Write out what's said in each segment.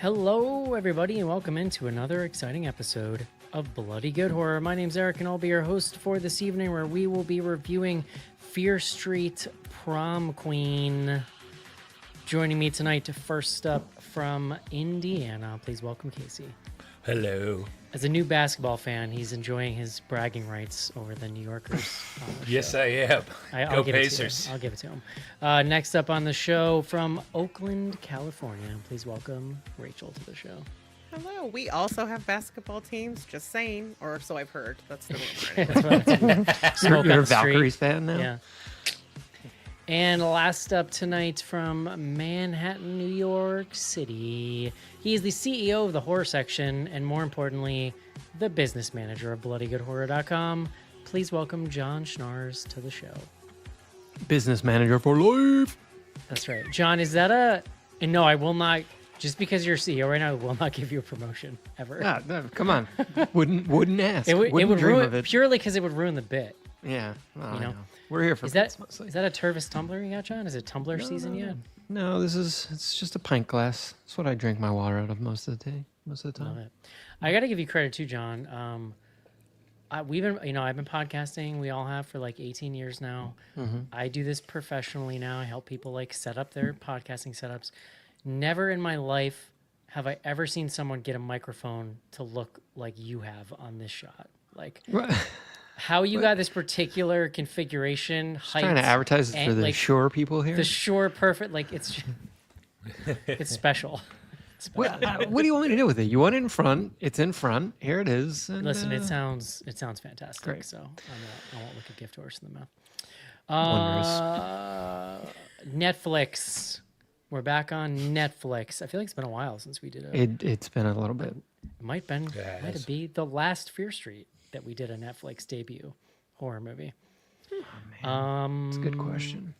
Hello, everybody, and welcome into another exciting episode of Bloody Good Horror. My name's Eric, and I'll be your host for this evening, where we will be reviewing Fear Street Prom Queen. Joining me tonight, first up from Indiana, please welcome Casey. Hello. As a new basketball fan, he's enjoying his bragging rights over the New Yorkers. Yes, I am. I'll Go Pacers. I'll give it to him. Next up on the show from Oakland, California, please welcome Rachel to the show. Hello. We also have basketball teams, just saying, or so I've heard. That's the rumor. You're a Valkyries fan now? Yeah. And last up tonight from Manhattan, New York City, he is the CEO of the horror section and, more importantly, the business manager of BloodyGoodHorror.com. Please welcome John Schnars to the show. Business manager for life. That's right. John, is that a... And no, I will not... Just because you're CEO right now, I will not give you a promotion, ever. No, come on. Wouldn't ask. It would dream ruin of it. Purely because it would ruin the bit. Yeah. Well, You know? We're here for Is that bits mostly. a Tervis tumbler you got, John? Is it tumbler season yet? No, it's just a pint glass. That's what I drink my water out of most of the day, most of the time. Love it. I got to give you credit too, John. I've been podcasting. We all have for like 18 years now. Mm-hmm. I do this professionally now. I help people like set up their podcasting setups. Never in my life have I ever seen someone get a microphone to look like you have on this shot. Like how you got this particular configuration, height. Trying to advertise it for the Shure people here. The Shure perfect, like it's special. What do you want me to do with it? You want it in front. It's in front. Here it is. And, Listen, it sounds fantastic. Great. So I won't look a gift horse in the mouth. Netflix. We're back on Netflix. I feel like it's been a while since we did it. It's been a little bit. It might have been the last Fear Street that we did a Netflix debut horror movie. Oh, man. It's a good question.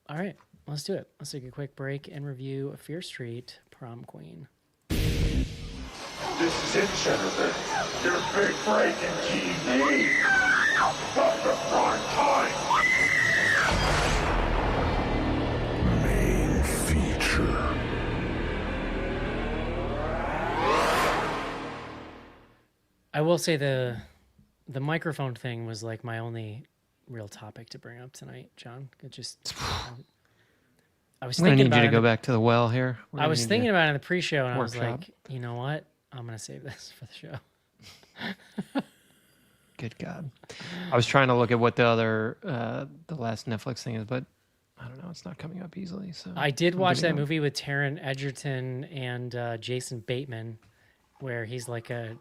All right, let's do it. Let's take a quick break and review Fear Street Prom Queen. This is it, Jennifer. Your big break in TV. From the prime time. Main feature. I will say the microphone thing was like my only real topic to bring up tonight, John. It just I was I'm gonna thinking need about you to it go back to the well here. I was thinking about it in the pre-show, and I was workshop. like, you know what? I'm gonna save this for the show. Good God. I was trying to look at what the other, the last Netflix thing is, but I don't know. It's not coming up easily. So I did watch giving that up. movie with Taron Egerton and Jason Bateman, where he's like a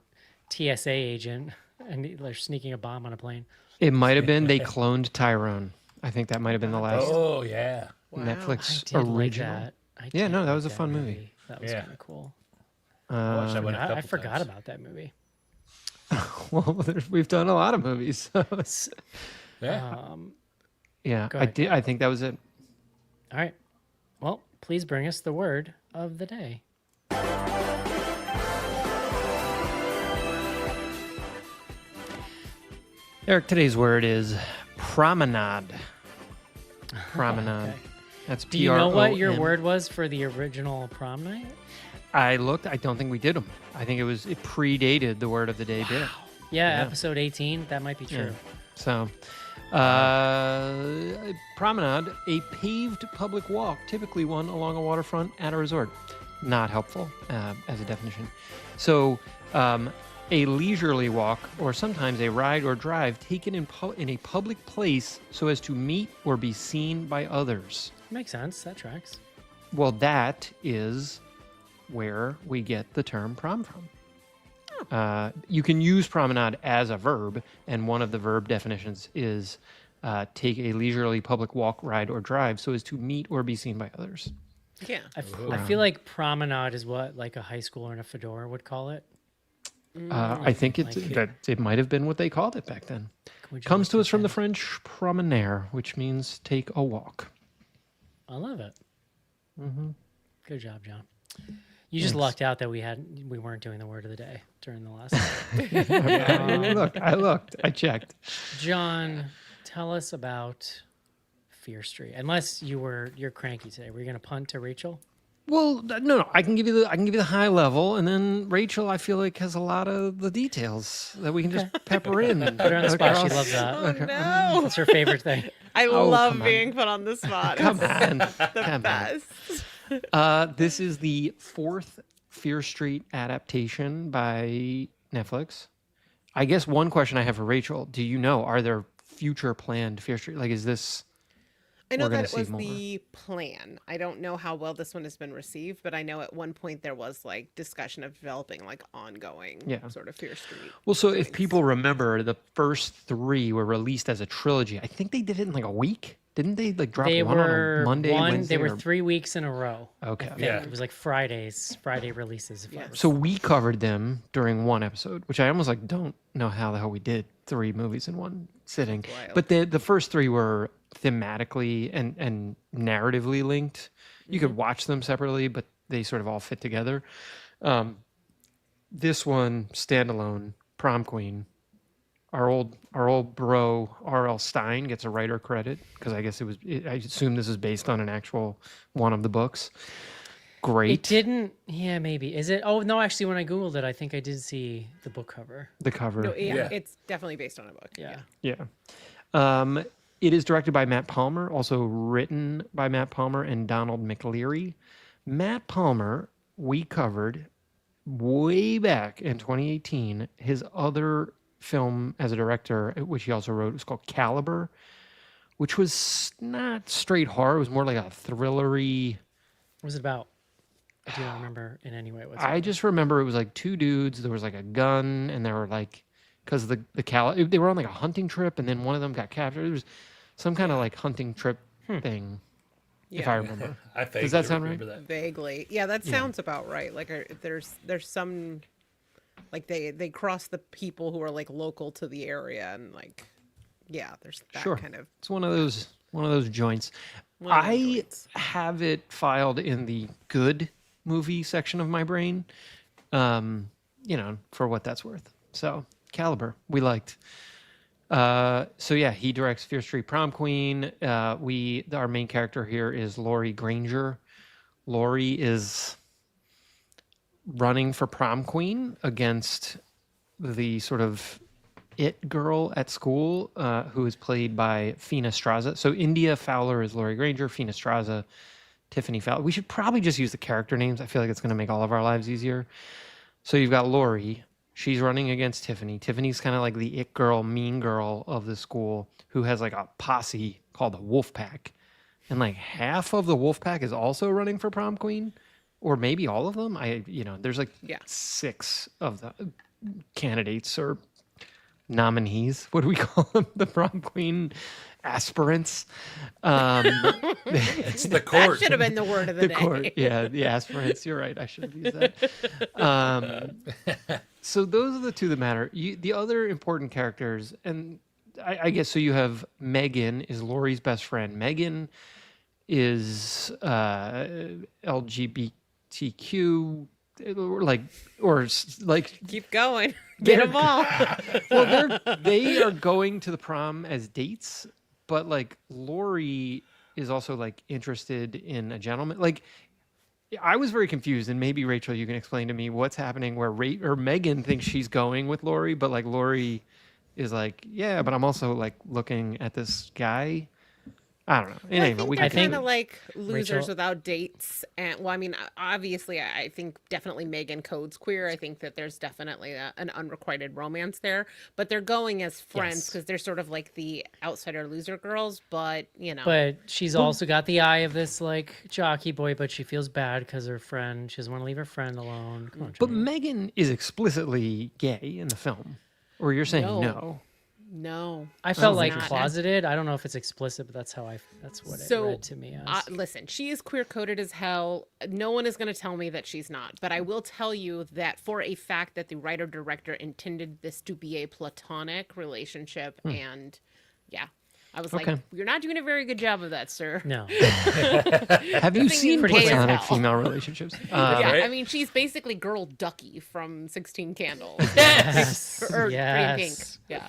TSA agent and they're sneaking a bomb on a plane. It might have been they cloned Tyrone. I think that might have been the last Oh, yeah. Netflix I did original. like that. Yeah, no, that like was a fun movie. That was Yeah. kind of cool. Watched that one a I couple forgot times. about that movie. Well, we've done a lot of movies. So it's, Yeah. yeah, Go I ahead. did. I think that was it. All right. Well, please bring us the word of the day. Eric, today's word is promenade. Promenade. Okay. That's Do you know what your PROM. word was for the original prom night? I looked. I don't think we did them. I think it predated the word of the day bit. Yeah, Yeah. episode 18. That might be true. Yeah. So, promenade, a paved public walk, typically one along a waterfront at a resort. Not helpful as a definition. So, a leisurely walk, or sometimes a ride or drive taken in a public place so as to meet or be seen by others. Makes sense. That tracks. Well, that is where we get the term prom from. You can use promenade as a verb, and one of the verb definitions is take a leisurely public walk, ride, or drive so as to meet or be seen by others. Yeah. I feel like promenade is what like a high schooler in a fedora would call it. I think it might have been what they called it back then. Would you Comes like to us from the say- French promener, which means take a walk. I love it. Mm-hmm. Good job, John. You just lucked out that we weren't doing the word of the day during the last. I checked. John, tell us about Fear Street. Unless you're cranky today. Were you going to punt to Rachel? Well, no. I can give you the high level, and then Rachel, I feel like, has a lot of the details that we can just pepper in. Put her on the spot. She loves that. Oh no! That's her favorite thing. I Oh, love come on. being put on the spot. Come It's on, the come on. best. This is the 4th Fear Street adaptation by Netflix. I guess one question I have for Rachel: do you know, are there future planned Fear Street? Like, is this? I know We're gonna that it see was more. the plan. I don't know how well this one has been received, but I know at one point there was like discussion of developing like ongoing sort of Fear Street. Well, so if things. people remember, the first 3 were released as a trilogy. I think they did it in like a week. Didn't they like drop They one were on a Monday, Wednesday? They were or- 3 weeks in a row. Okay. I think. Yeah. It was like Friday releases. If I Yes. So we covered them during one episode, which I almost like don't know how the hell we did 3 movies in one sitting. Wild. But the first 3 were thematically and narratively linked. You could watch them separately, but they sort of all fit together. This one, standalone, Prom Queen. Our old bro R.L. Stein gets a writer credit because I guess I assume this is based on an actual one of the books. Great. It didn't. Yeah, maybe. Is it? Oh no, actually, when I googled it, I think I did see the book cover. The cover. No, yeah, Yeah. it's definitely based on a book. Yeah. Yeah. It is directed by Matt Palmer, also written by Matt Palmer and Donald McLeary. Matt Palmer, we covered way back in 2018. His other film as a director, which he also wrote, was called Caliber, which was not straight horror. It was more like a thrillery. What was it about? I do not remember in any way. I just remember it was like 2 dudes. There was like a gun, and they were like, because they were on like a hunting trip, and then one of them got captured. It was some kind of like hunting trip thing, if I remember. I Does that sound remember right? that. Vaguely. Yeah, that sounds about right. Like there's some like they cross the people who are like local to the area and like there's that Sure. kind of It's one of those joints. One of those I joints. have it filed in the good movie section of my brain, for what that's worth. So Caliber, we liked. So yeah, he directs Fear Street Prom Queen. Our main character here is Laurie Granger. Laurie is running for prom queen against the sort of it girl at school, who is played by Fina Straza. So India Fowler is Laurie Granger, Fina Straza, Tiffany Fowler. We should probably just use the character names. I feel like it's going to make all of our lives easier. So you've got Laurie. She's running against Tiffany. Tiffany's kind of like the it girl, mean girl of the school who has like a posse called the Wolf Pack. And like half of the Wolf Pack is also running for prom queen, or maybe all of them. There's like 6 of the candidates or nominees. What do we call them? The prom queen aspirants. It's the that court. should have been the word of the, The day. court, yeah, the aspirants. You're right. I should have used that. So those are the 2 that matter. The other important characters, and I guess so. You have Megan is Laurie's best friend. Megan is LGBTQ, or Keep going. Get them all. well, they are going to the prom as dates, but like Laurie is also like interested in a gentleman. Like, I was very confused, and maybe Rachel, you can explain to me what's happening where Megan thinks she's going with Laurie, but like Laurie is like, yeah, but I'm also like looking at this guy. I don't know. Well, I think they're think kind of like losers Rachel- without dates. And well, I mean, obviously, I think definitely Megan codes queer. I think that there's definitely an unrequited romance there. But they're going as friends Yes. because they're sort of like the outsider loser girls. But But she's also got the eye of this like jockey boy, but she feels bad because her friend. She doesn't want to leave her friend alone. Come on, But Jimmy. Megan is explicitly gay in the film, or you're saying no? no, I felt she's like not. closeted. I don't know if it's explicit, but that's what it read to me as. Listen, she is queer coded as hell. No one is going to tell me that she's not. But I will tell you that for a fact that the writer director intended this to be a platonic relationship. And I was like, Okay. you're not doing a very good job of that, sir. No. Have you seen Pretty gay as platonic hell. female relationships? Yeah, Right? I mean, she's basically Girl Ducky from 16 Candles. Yes. or Pretty in Pink. Yes. Yeah.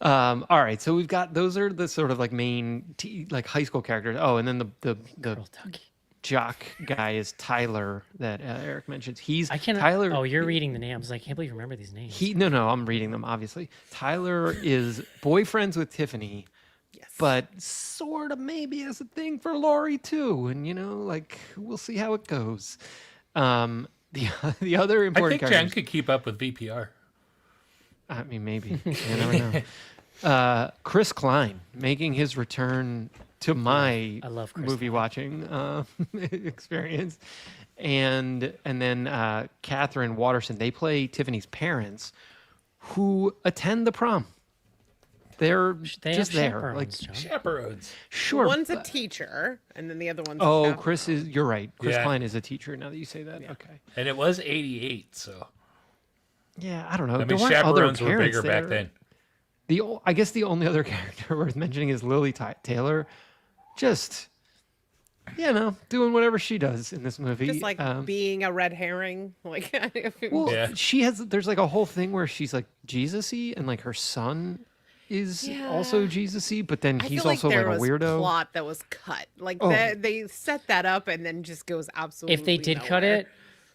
All right, so we've got those are the sort of like main like high school characters. Oh, and then the Girl Ducky. jock guy is Tyler that Eric mentions. He's I can't. Tyler. Oh, you're reading the names. I can't believe you remember these names. No, I'm reading them. Obviously, Tyler is boyfriends with Tiffany, Yes. but sort of maybe has a thing for Laurie too. And like we'll see how it goes. The other I important think Jen characters. could keep up with VPR. I mean, maybe. You never know. Chris Klein making his return to my I love Chris movie watching experience. And then Catherine Watterson, they play Tiffany's parents who attend the prom. They're They just have there. chaperones, Like, John. Chaperones. sure. One's a but- teacher, and then the other one's. Oh, a chaperone. Chris is, you're right. Chris Yeah. Klein is a teacher now that you say that. Okay. And it was 88, so. Yeah, I don't know. I mean, There weren't other chaperones were parents bigger back there. then. I guess the only other character worth mentioning is Lily Taylor. Just, doing whatever she does in this movie. Just like being a red herring, like. well, Yeah. there's like a whole thing where she's like Jesus-y and like her son is also Jesus-y, but then I he's feel like also there like a was weirdo. plot that was cut. Like Oh. they set that up and then just goes absolutely. If they did cut nowhere.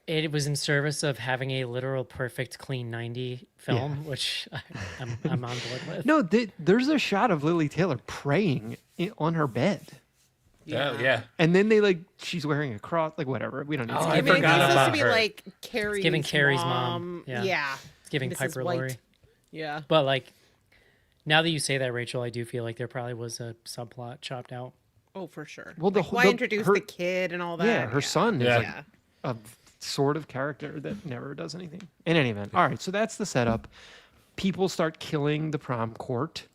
it was in service of having a literal perfect clean 90 film, which I'm on board with. No, there's a shot of Lily Taylor praying on her bed. Oh, yeah. And then she's wearing a cross, like whatever. We don't need to Oh, skip I I mean, forgot it's supposed about to be her. like Carrie's giving Carrie's mom. mom. Yeah. It's giving Mrs. Piper White. Laurie. Yeah. But like, now that you say that, Rachel, I do feel like there probably was a subplot chopped out. Oh, for sure. Well, Like, why introduce the kid and all that? Yeah, her son is Yeah. like a sort of character that never does anything. In any event, all right. So that's the setup. People start killing the prom court.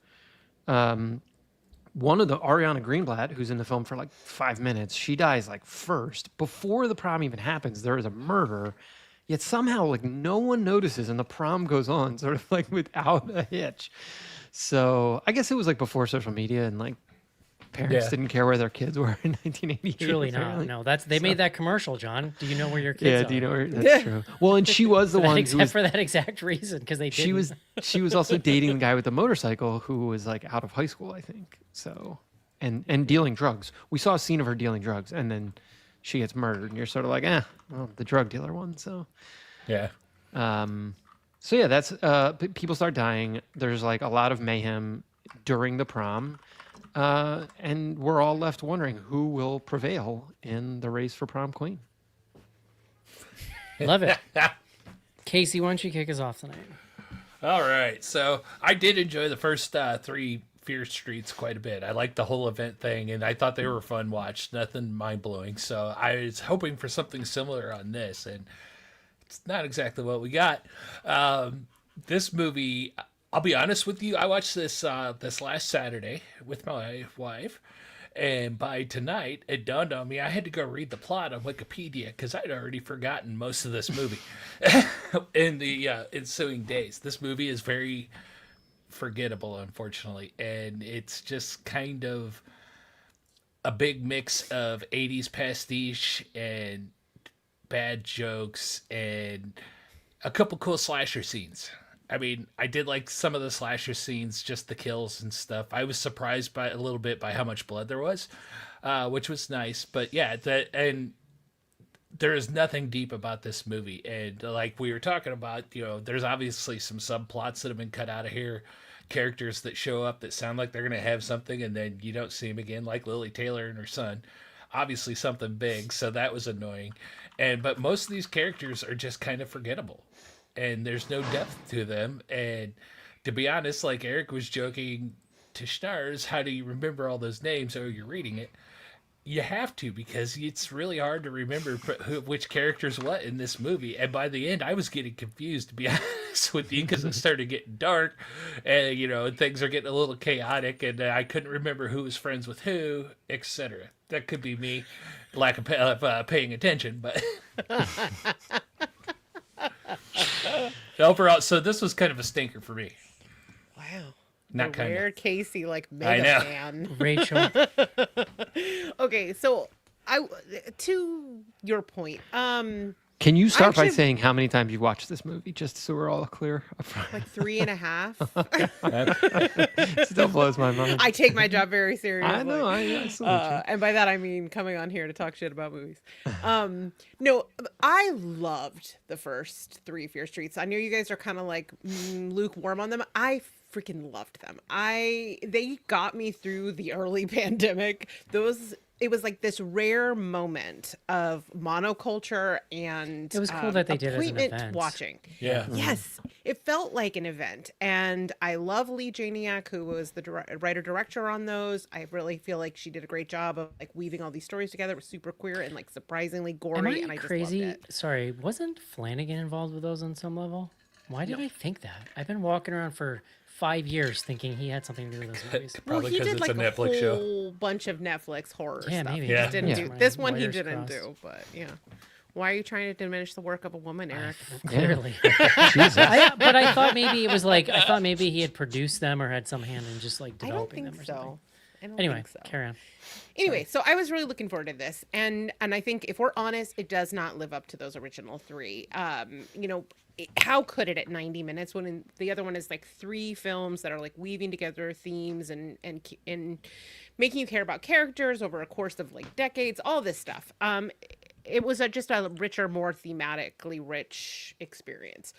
One of the Ariana Greenblatt, who's in the film for like 5 minutes, she dies like first before the prom even happens. There is a murder, yet somehow like no one notices, and the prom goes on sort of like without a hitch. So I guess it was like before social media and like parents Yeah. didn't care where their kids were in 1988. Truly not. apparently. No, they made that commercial, John. Do you know where your kids Yeah, are? do you know where that's true? Well, and she was the one who Except was for that exact reason, because they she didn't. was also dating the guy with the motorcycle who was like out of high school, I think. So and dealing drugs. We saw a scene of her dealing drugs, and then she gets murdered, and you're sort of like, well, the drug dealer one. So Yeah. so yeah, that's people start dying. There's like a lot of mayhem during the prom. And we're all left wondering who will prevail in the race for prom queen. Love it. Casey, why don't you kick us off tonight? All right. So I did enjoy the first 3 Fear Streets quite a bit. I liked the whole event thing, and I thought they were fun watch. Nothing mind-blowing. So I was hoping for something similar on this, and it's not exactly what we got. This movie, I'll be honest with you, I watched this this last Saturday with my wife, and by tonight, it dawned on me I had to go read the plot on Wikipedia because I'd already forgotten most of this movie in the ensuing days. This movie is very forgettable, unfortunately, and it's just kind of a big mix of 80s pastiche and bad jokes and a couple cool slasher scenes. I mean, I did like some of the slasher scenes, just the kills and stuff. I was surprised by a little bit by how much blood there was, which was nice. But yeah, and there is nothing deep about this movie. And like we were talking about, there's obviously some subplots that have been cut out of here. Characters that show up that sound like they're going to have something, and then you don't see them again, like Lily Taylor and her son. Obviously something big, so that was annoying. But most of these characters are just kind of forgettable. And there's no depth to them. And to be honest, like Eric was joking to Schnars, how do you remember all those names? Oh, you're reading it. You have to, because it's really hard to remember which character's what in this movie. And by the end, I was getting confused, to be honest with you, because it started getting dark, and things are getting a little chaotic, and I couldn't remember who was friends with who, etc. That could be me, lack of paying attention, but overall, so this was kind of a stinker for me. Wow. Not The kind rare of. Casey like I mega know. fan. Rachel. Okay, so to your point, Can you start by Actually- saying how many times you've watched this movie, just so we're all clear? Like 3.5. Still blows my mind. I take my job very seriously. I know. I salute you. And by that I mean coming on here to talk shit about movies. No, I loved the first 3 Fear Streets. I know you guys are kind of like lukewarm on them. I freaking loved them. They got me through the early pandemic. It was like this rare moment of monoculture and It was cool that they did it as an appointment event. watching. Yeah. Yes, it felt like an event, and I love Lee Janiak, who was the writer director on those. I really feel like she did a great job of like weaving all these stories together. It was super queer and like surprisingly gory, Am I and I crazy? just loved it. Sorry, wasn't Flanagan involved with those on some level? Why did I think that? I've been walking around for 5 years thinking he had something to do with those movies. Probably he because did it's like a Netflix show. whole bunch of Netflix horror Yeah, stuff. maybe. He Yeah. just didn't Yeah. do My this one. He wires didn't crossed. do, but yeah. Why are you trying to diminish the work of a woman, Eric? Clearly. Jesus. But I thought maybe it was like, I thought maybe he had produced them or had some hand in just like I don't developing think them or something. so. I don't Anyway, think so. carry on. Anyway, so I was really looking forward to this, and I think if we're honest, it does not live up to those original 3. How could it at 90 minutes when the other one is like 3 films that are like weaving together themes and making you care about characters over a course of like decades, all this stuff. It was just a richer, more thematically rich experience.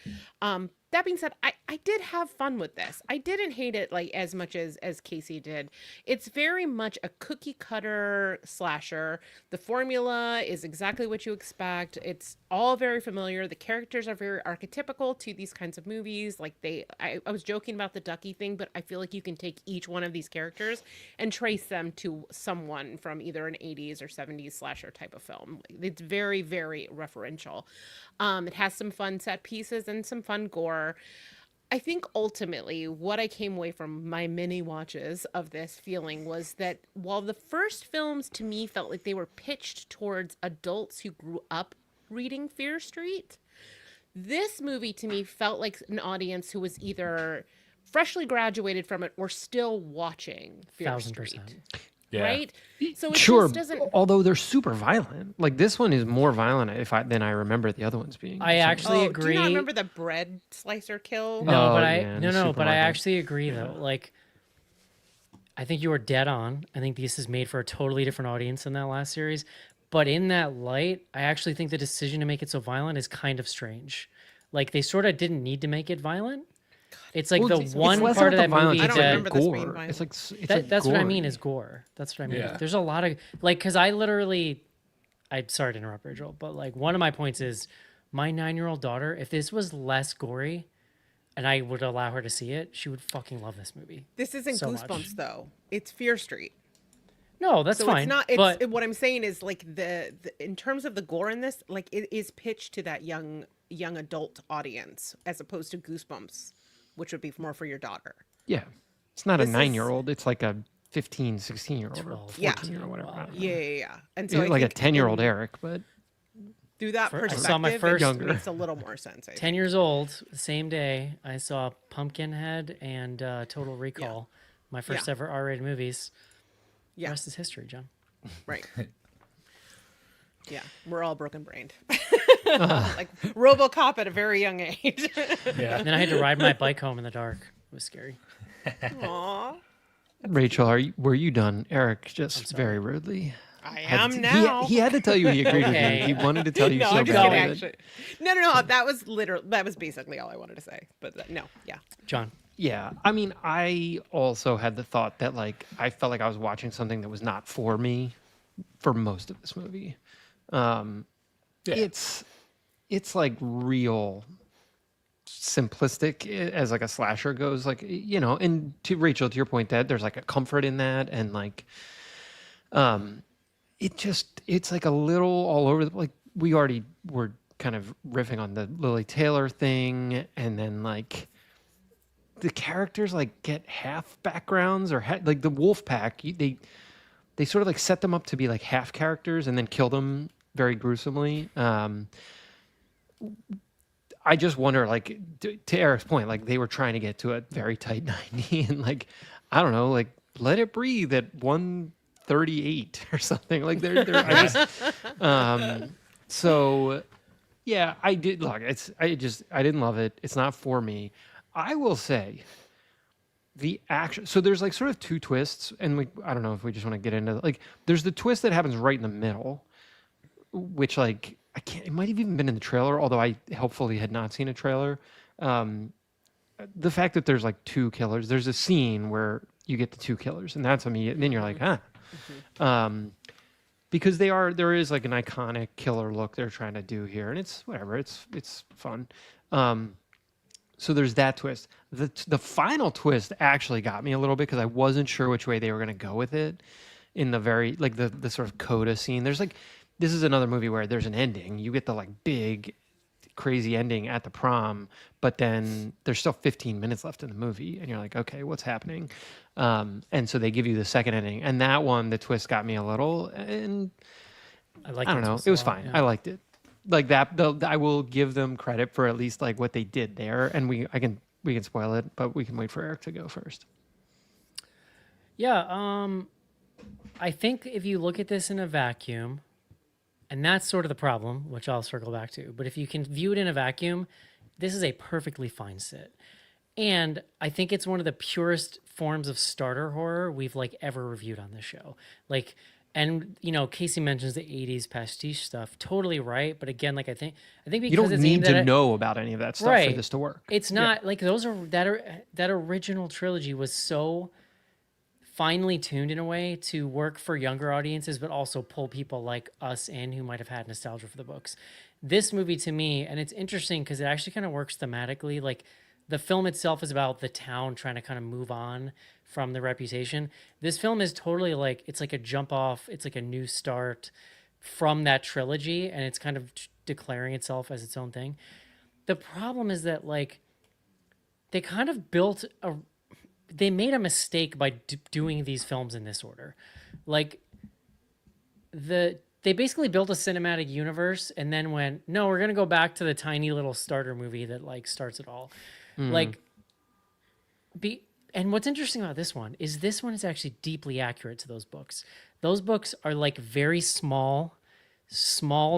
That being said, I did have fun with this. I didn't hate it like as much as Casey did. It's very much a cookie cutter slasher. The formula is exactly what you expect. It's all very familiar. The characters are very archetypical to these kinds of movies. Like I was joking about the Ducky thing, but I feel like you can take each one of these characters and trace them to someone from either an 80s or 70s slasher type of film. It's very, very referential. It has some fun set pieces and some fun gore. I think ultimately what I came away from my many watches of this feeling was that while the first films to me felt like they were pitched towards adults who grew up reading Fear Street, this movie to me felt like an audience who was either freshly graduated from it or still watching Fear 1000%. Street. Yeah. Right? So it Sure, just doesn't. although they're super violent. Like this one is more violent than I remember the other ones being. I actually Do agree. you not remember the bread slicer kill? No, Oh, but yeah, the super but I violent. actually agree though. Like, I think you were dead on. I think this is made for a totally different audience than that last series. But in that light, I actually think the decision to make it so violent is kind of strange. Like they sort of didn't need to make it violent. It's like Well, the it's one less part of about that the violence, movie I don't it's that remember this being gore. violent. It's like it's that's what I gory. mean is gore. That's what I mean. Yeah. There's a lot of like because I literally, I'm sorry to interrupt, Rachel, but like one of my points is my 9-year-old daughter. If this was less gory, and I would allow her to see it, she would fucking love this movie. This isn't so Goosebumps much. though. It's Fear Street. No, that's So fine. it's not. It's but what I'm saying is like the in terms of the gore in this, like it is pitched to that young adult audience as opposed to Goosebumps, which would be more for your daughter. Yeah, it's not This a is- 9-year-old. It's like a 15, 16-year-old or 12, 14 or whatever. wow. I don't know. Yeah. And so I Like a think 10-year-old in- Eric, but through that I perspective, saw my first- it Younger. makes a little more sense. I think. 10 years old, the same day, I saw Pumpkinhead and Total Recall, my first Yeah. ever R-rated movies. The Yeah. rest is history, John. Right. Yeah, we're all broken brained. Like RoboCop at a very young age. Yeah. And then I had to ride my bike home in the dark. It was scary. Aw, Rachel, were you done? Eric just very rudely. I had am to- now. He had to tell you he agreed Okay. with you. He wanted to tell you No, so I'm just bad. kidding. badly. Actually, no. That was literally. That was basically all I wanted to say. But no, yeah. John. Yeah, I mean, I also had the thought that like I felt like I was watching something that was not for me for most of this movie. Yeah. It's like real simplistic as like a slasher goes, like and to Rachel, to your point, that there's like a comfort in that, and like it's like a little all over like we already were kind of riffing on the Lily Taylor thing, and then like the characters like get half backgrounds or like the wolf pack, they sort of like set them up to be like half characters and then kill them very gruesomely. I just wonder, like, to Eric's point, like they were trying to get to a very tight 90 and like, I don't know, like let it breathe at 138 or something. Like I just, so Yeah, I did. Look, I didn't love it. It's not for me. I will say the action. So there's like sort of two twists, and I don't know if we just want to get into like. There's the twist that happens right in the middle, which like I can't. It might have even been in the trailer, although I helpfully had not seen a trailer. The fact that there's like two killers. There's a scene where you get the two killers, and that's immediate. And then you're like, huh. Because there is like an iconic killer look they're trying to do here, and it's whatever, it's fun. So there's that twist. The final twist actually got me a little bit because I wasn't sure which way they were going to go with it. In the very like the sort of coda scene, there's like this is another movie where there's an ending. You get the like big crazy ending at the prom, but then there's still 15 minutes left in the movie, and you're like, okay, what's happening? And so they give you the second ending, and that one, the twist got me a little, and I don't know, it was fine. Yeah. I liked it. Like that, I will give them credit for at least like what they did there, and we can spoil it, but we can wait for Eric to go first. Yeah, I think if you look at this in a vacuum, and that's sort of the problem, which I'll circle back to. But if you can view it in a vacuum, this is a perfectly fine sit. And I think it's one of the purest forms of starter horror we've like ever reviewed on this show. Like, and you know, Casey mentions the 80s pastiche stuff. Totally right. But again, like I think because you don't it's need to know about any of that stuff right, for this to work. It's not like that original trilogy was so finely tuned in a way to work for younger audiences, but also pull people like us in who might have had nostalgia for the books. This movie to me, and it's interesting because it actually kind of works thematically. Like the film itself is about the town trying to kind of move on from the reputation. This film is totally like, it's like a jump off. It's like a new start from that trilogy. And it's kind of declaring itself as its own thing. The problem is that like they kind of they made a mistake by doing these films in this order. Like they basically built a cinematic universe and then went, no, we're going to go back to the tiny little starter movie that like starts it all. And what's interesting about this one is actually deeply accurate to those books. Those books are like very small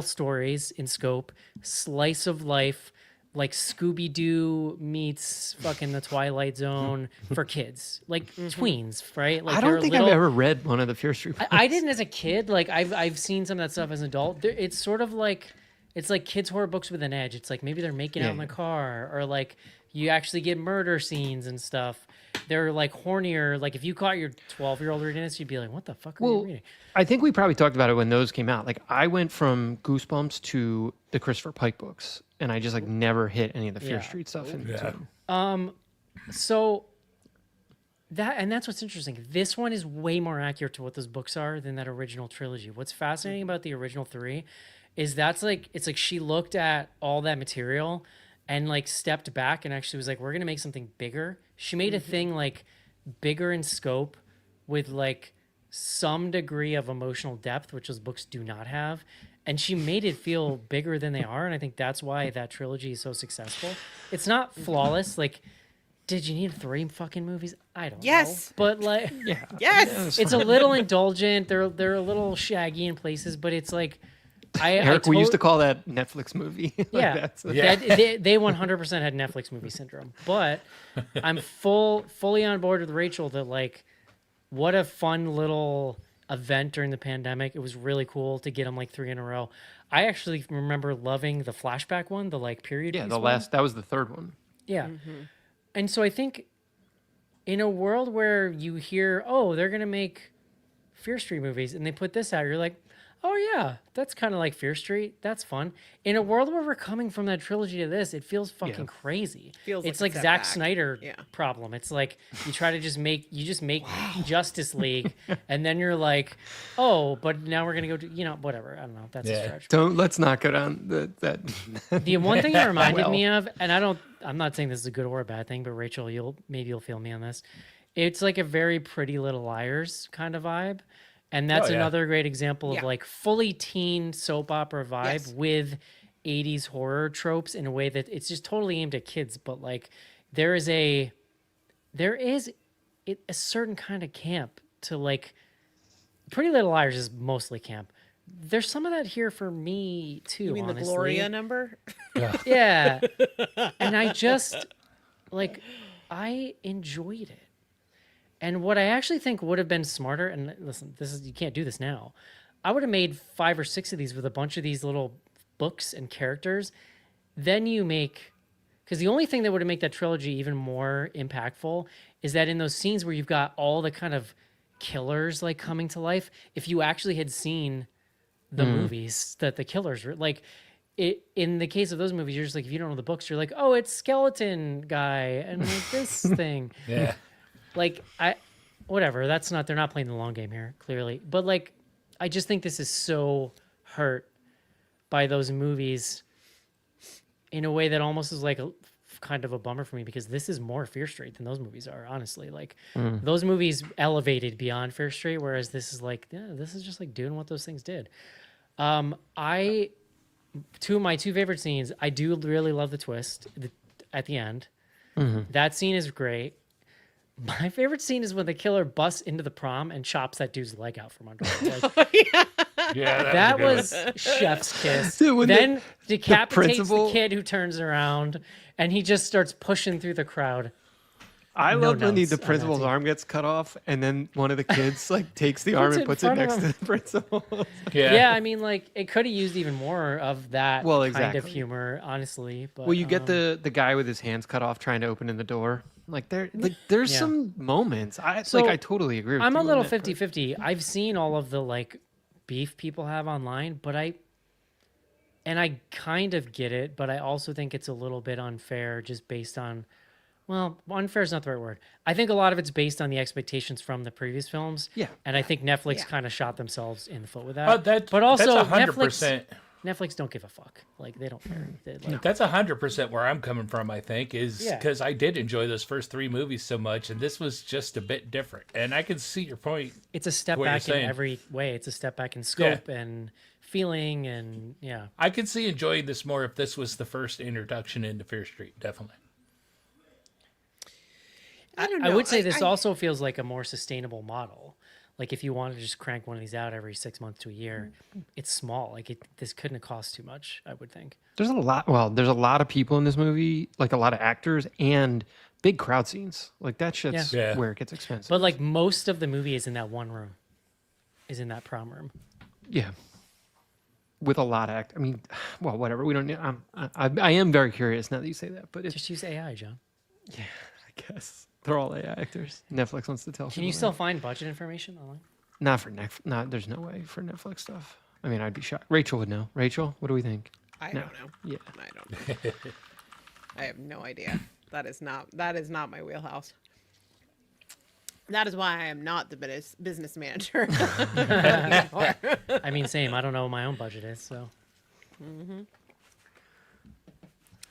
stories in scope, slice of life, like Scooby-Doo meets fucking the Twilight Zone for kids, like tweens, right? Like I don't think I've ever read one of the Fear Street books. I didn't as a kid. Like I've seen some of that stuff as an adult. It's sort of like, it's like kids horror books with an edge. It's like maybe they're making out in the car, or like you actually get murder scenes and stuff. They're like hornier. Like if you caught your 12-year-old reading this, you'd be like, what the fuck are you reading? I think we probably talked about it when those came out. Like I went from Goosebumps to the Christopher Pike books, and I just like never hit any of the Fear Street stuff. So that's what's interesting. This one is way more accurate to what those books are than that original trilogy. What's fascinating about the original 3 is it's like she looked at all that material and like stepped back and actually was like, we're gonna make something bigger. She made a thing like bigger in scope with like some degree of emotional depth, which those books do not have. And she made it feel bigger than they are. And I think that's why that trilogy is so successful. It's not flawless. Like, did you need 3 fucking movies? I don't know. But like, Yes. It's a little indulgent. They're a little shaggy in places, but it's like, Eric, we used to call that Netflix movie. Like they 100% had Netflix movie syndrome. But I'm fully on board with Rachel that like, what a fun little event during the pandemic. It was really cool to get them like 3 in a row. I actually remember loving the flashback one, the like period piece that was the third one. Yeah. And so I think in a world where you hear, oh, they're going to make Fear Street movies, and they put this out, you're like, oh yeah, that's kind of like Fear Street. That's fun. In a world where we're coming from that trilogy to this, it feels fucking crazy. It's like Zack Snyder problem. It's like you try to just make Justice League, and then you're like, oh, but now we're gonna go do whatever. I don't know. That's a stretch. Let's not go down that. The one thing it reminded me of, and I'm not saying this is a good or a bad thing, but Rachel, you'll feel me on this. It's like a very Pretty Little Liars kind of vibe. And that's another great example of like fully teen soap opera vibe with 80s horror tropes in a way that it's just totally aimed at kids. But like there is a certain kind of camp to like Pretty Little Liars is mostly camp. there's some of that here for me too. You mean honestly. the Gloria number? Yeah. And I just like I enjoyed it. And what I actually think would have been smarter, and listen, this is you can't do this now. I would have made 5 or 6 of these with a bunch of these little books and characters. Then you make, because the only thing that would have made that trilogy even more impactful is that in those scenes where you've got all the kind of killers like coming to life, if you actually had seen the movies that the killers were like, it in the case of those movies, you're just like, if you don't know the books, you're like, oh, it's skeleton guy and like this thing. Yeah. Like whatever. That's not. They're not playing the long game here, clearly. But like, I just think this is so hurt by those movies in a way that almost is like a kind of a bummer for me because this is more Fear Street than those movies are. Honestly, like those movies elevated beyond Fear Street, whereas this is like, yeah, this is just like doing what those things did. My two favorite scenes. I do really love the twist at the end. That scene is great. My favorite scene is when the killer busts into the prom and chops that dude's leg out from under him. Like, Yeah, that was chef's kiss. Dude, when Then decapitates principal- the kid who turns around and he just starts pushing through the crowd. I No love when notes the on that principal's scene. arm gets cut off, and then one of the kids like takes the arm Puts and it puts in it front next of to him. the principal. Yeah, I mean, like it could have used even more of that Well, kind of exactly. humor, honestly. But Well, you get the guy with his hands cut off trying to open in the door. There's Yeah. some moments. I So, I totally agree with I'm you a on little that part. 50-50. I've seen all of the like beef people have online, but I kind of get it, but I also think it's a little bit unfair just based on, well, unfair is not the right word. I think a lot of it's based on the expectations from the previous films. Yeah. And I think Netflix Yeah. kind of shot themselves in the foot with that. But but also that's 100%. Netflix don't give a fuck. Like they don't care. Like, That's 100% where I'm coming from. I think is Yeah. because I did enjoy those first 3 movies so much, and this was just a bit different. And I can see your point. it's a step what you're back in saying. every way. It's a step back in scope and feeling and yeah. I could see enjoying this more if this was the first introduction into Fear Street. Definitely. I don't know. I would say this also feels like a more sustainable model. Like if you wanted to just crank one of these out every 6 months to a year, it's small. Like this couldn't have cost too much, I would think. There's a lot. Well, there's a lot of people in this movie, like a lot of actors and big crowd scenes. Like that shit's Yeah. where it gets expensive. But like most of the movie is in that one room, is in that prom room. Yeah. With a lot of I mean, well, whatever. We don't need. I am very curious now that you say that, but it's Just use AI, John. I guess they're all AI actors. Netflix wants to tell. Can you people still that. find budget information online? Not for Netflix. Not. There's no way for Netflix stuff. I mean, I'd be shocked. Rachel would know. Rachel, what do we think? I No. don't know. Yeah. I don't know. I have no idea. That is not my wheelhouse. That is why I am not the business manager. I mean, same. I don't know what my own budget is, so.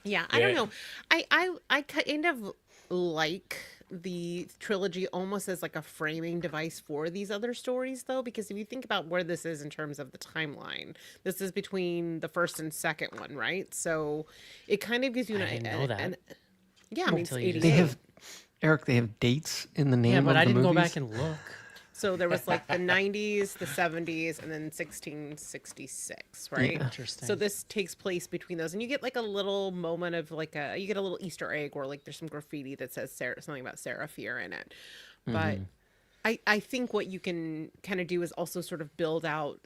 Yeah, I don't know. I kind of like the trilogy almost as like a framing device for these other stories, though, because if you think about where this is in terms of the timeline, this is between the first and second one, right? So it kind of gives you I didn't know that. Yeah, I mean, it's Until you just 88. They have Eric. They have dates in the name Yeah, of but I the didn't go movies. back and look. So there was like the 90s, the 70s, and then 1666, right? Interesting. So this takes place between those, and you get like a little moment of like you get a little Easter egg where like there's some graffiti that says something about Sarah Fear in it. But I think what you can kind of do is also sort of build out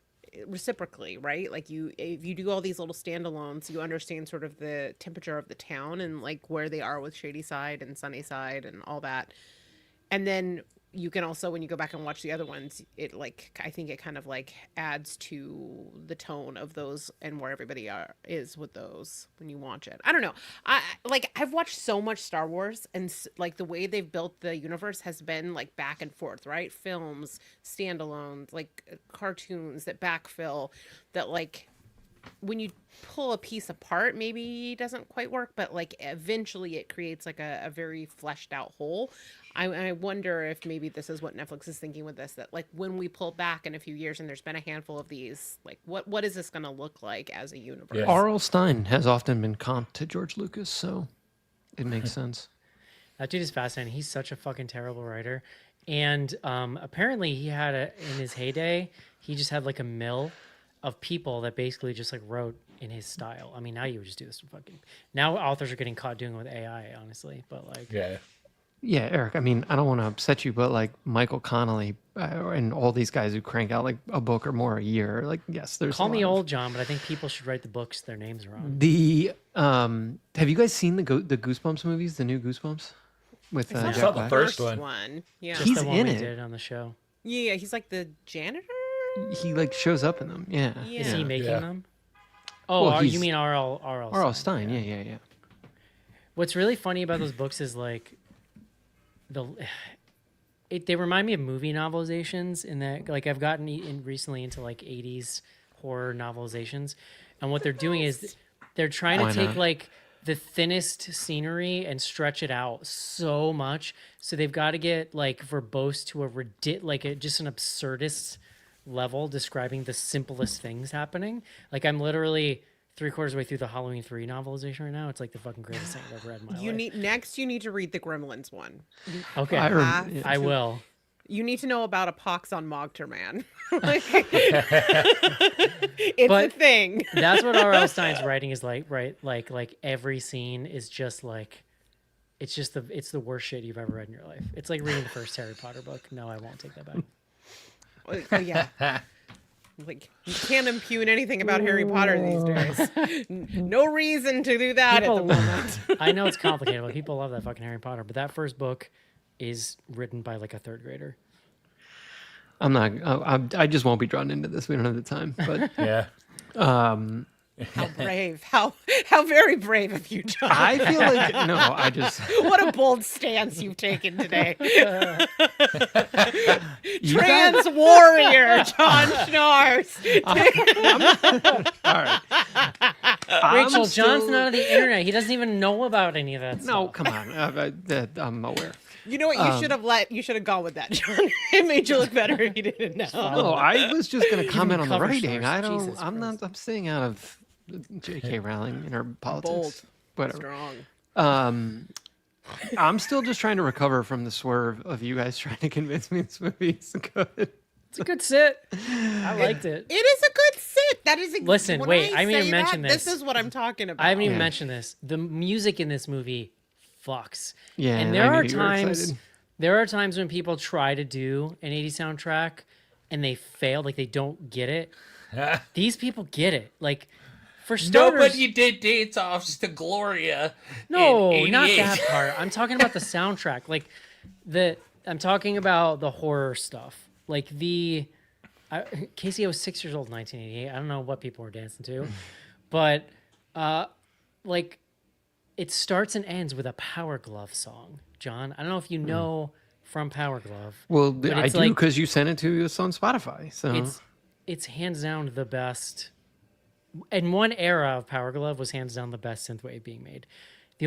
reciprocally, right? Like if you do all these little standalones, you understand sort of the temperature of the town and like where they are with Shady Side and Sunny Side and all that. And then you can also, when you go back and watch the other ones, it like, I think it kind of like adds to the tone of those and where everybody is with those when you watch it. I don't know. I've watched so much Star Wars, and like the way they've built the universe has been like back and forth, right? Films, standalones, like cartoons that backfill that like, when you pull a piece apart, maybe it doesn't quite work, but like eventually it creates like a very fleshed out whole. I wonder if maybe this is what Netflix is thinking with this, that like when we pull back in a few years and there's been a handful of these, like what is this going to look like as a universe? Yeah. R.L. Stein has often been comped to George Lucas, so it makes sense. That dude is fascinating. He's such a fucking terrible writer. And apparently he had in his heyday, he just had like a mill of people that basically just like wrote in his style. I mean, now you would just do this now authors are getting caught doing it with AI, honestly, but like Yeah, Eric, I mean, I don't want to upset you, but like Michael Connolly and all these guys who crank out like a book or more a year, like, yes, there's call a me lot of- old, John, but I think people should write the books their names are on. The have you guys seen the Goosebumps movies, the new Goosebumps with I Jack saw the Black? first one. Yeah. Just He's the one in we it. did on the show. Yeah, he's like the janitor. He like shows up in them. Yeah. Yeah. Is he making Yeah. them? Oh, Well, you he's- mean R.L. R.L. Stein. Yeah. What's really funny about those books is like they remind me of movie novelizations in that like I've gotten recently into like 80s horror novelizations, and what they're doing is they're trying Why to take not? like the thinnest scenery and stretch it out so much, so they've got to get like verbose to just an absurdist level describing the simplest things happening. Like I'm literally 3/4 way through the Halloween 3 novelization right now. It's like the fucking greatest thing I've ever read in my life. You need to read the Gremlins one. Okay, have yeah. I will. You need to know about a pox on Mogterman. Like, it's But- a thing. That's what R.L. Stein's writing is like, right? Like every scene is just like, it's the worst shit you've ever read in your life. It's like reading the first Harry Potter book. No, I won't take that back. Oh, yeah. Like you can't impugn anything about Harry Potter these days. No reason to do that at the moment. I know it's complicated, but people love that fucking Harry Potter. But that first book is written by like a 3rd grader. I'm not. I just won't be drawn into this. We don't have the time. But Yeah. How brave! How very brave of you, John. I feel like no. I just What a bold stance you've taken today. you Trans warrior, John Schnars. all right. Rachel, John's still- not on the internet. He doesn't even know about any of that No, stuff. come on. I'm aware. You know what? You should have gone with that, John. It made you look better if you didn't know. No, I was just going to comment on the cover writing. stars. I don't. Jesus I'm Christ. not. I'm staying out of J.K. Rowling and her politics. Bold. Whatever. Strong. I'm still just trying to recover from the swerve of you guys trying to convince me this movie is good. It's a good sit. I liked it. It is a good sit. That is. Listen, when wait, I haven't say even mentioned that, this. This is what I'm talking about. I haven't even Yeah. mentioned this. The music in this movie fucks. Yeah, and I there knew are you were times excited. when people try to do an 80s soundtrack and they fail, like they don't get it. These people get it. Like for starters, Nobody did dance offs to Gloria. no, in not 88. that part. I'm talking about the soundtrack. Like I'm talking about the horror stuff. Like Casey, I was 6 years old in 1988. I don't know what people were dancing to, but like it starts and ends with a Power Glove song. John, I don't know if you know from Power Glove. Well, but I it's do like- because you sent it to us on Spotify. So It's hands down the best. In one era of Power Glove was hands down the best synthwave being made. My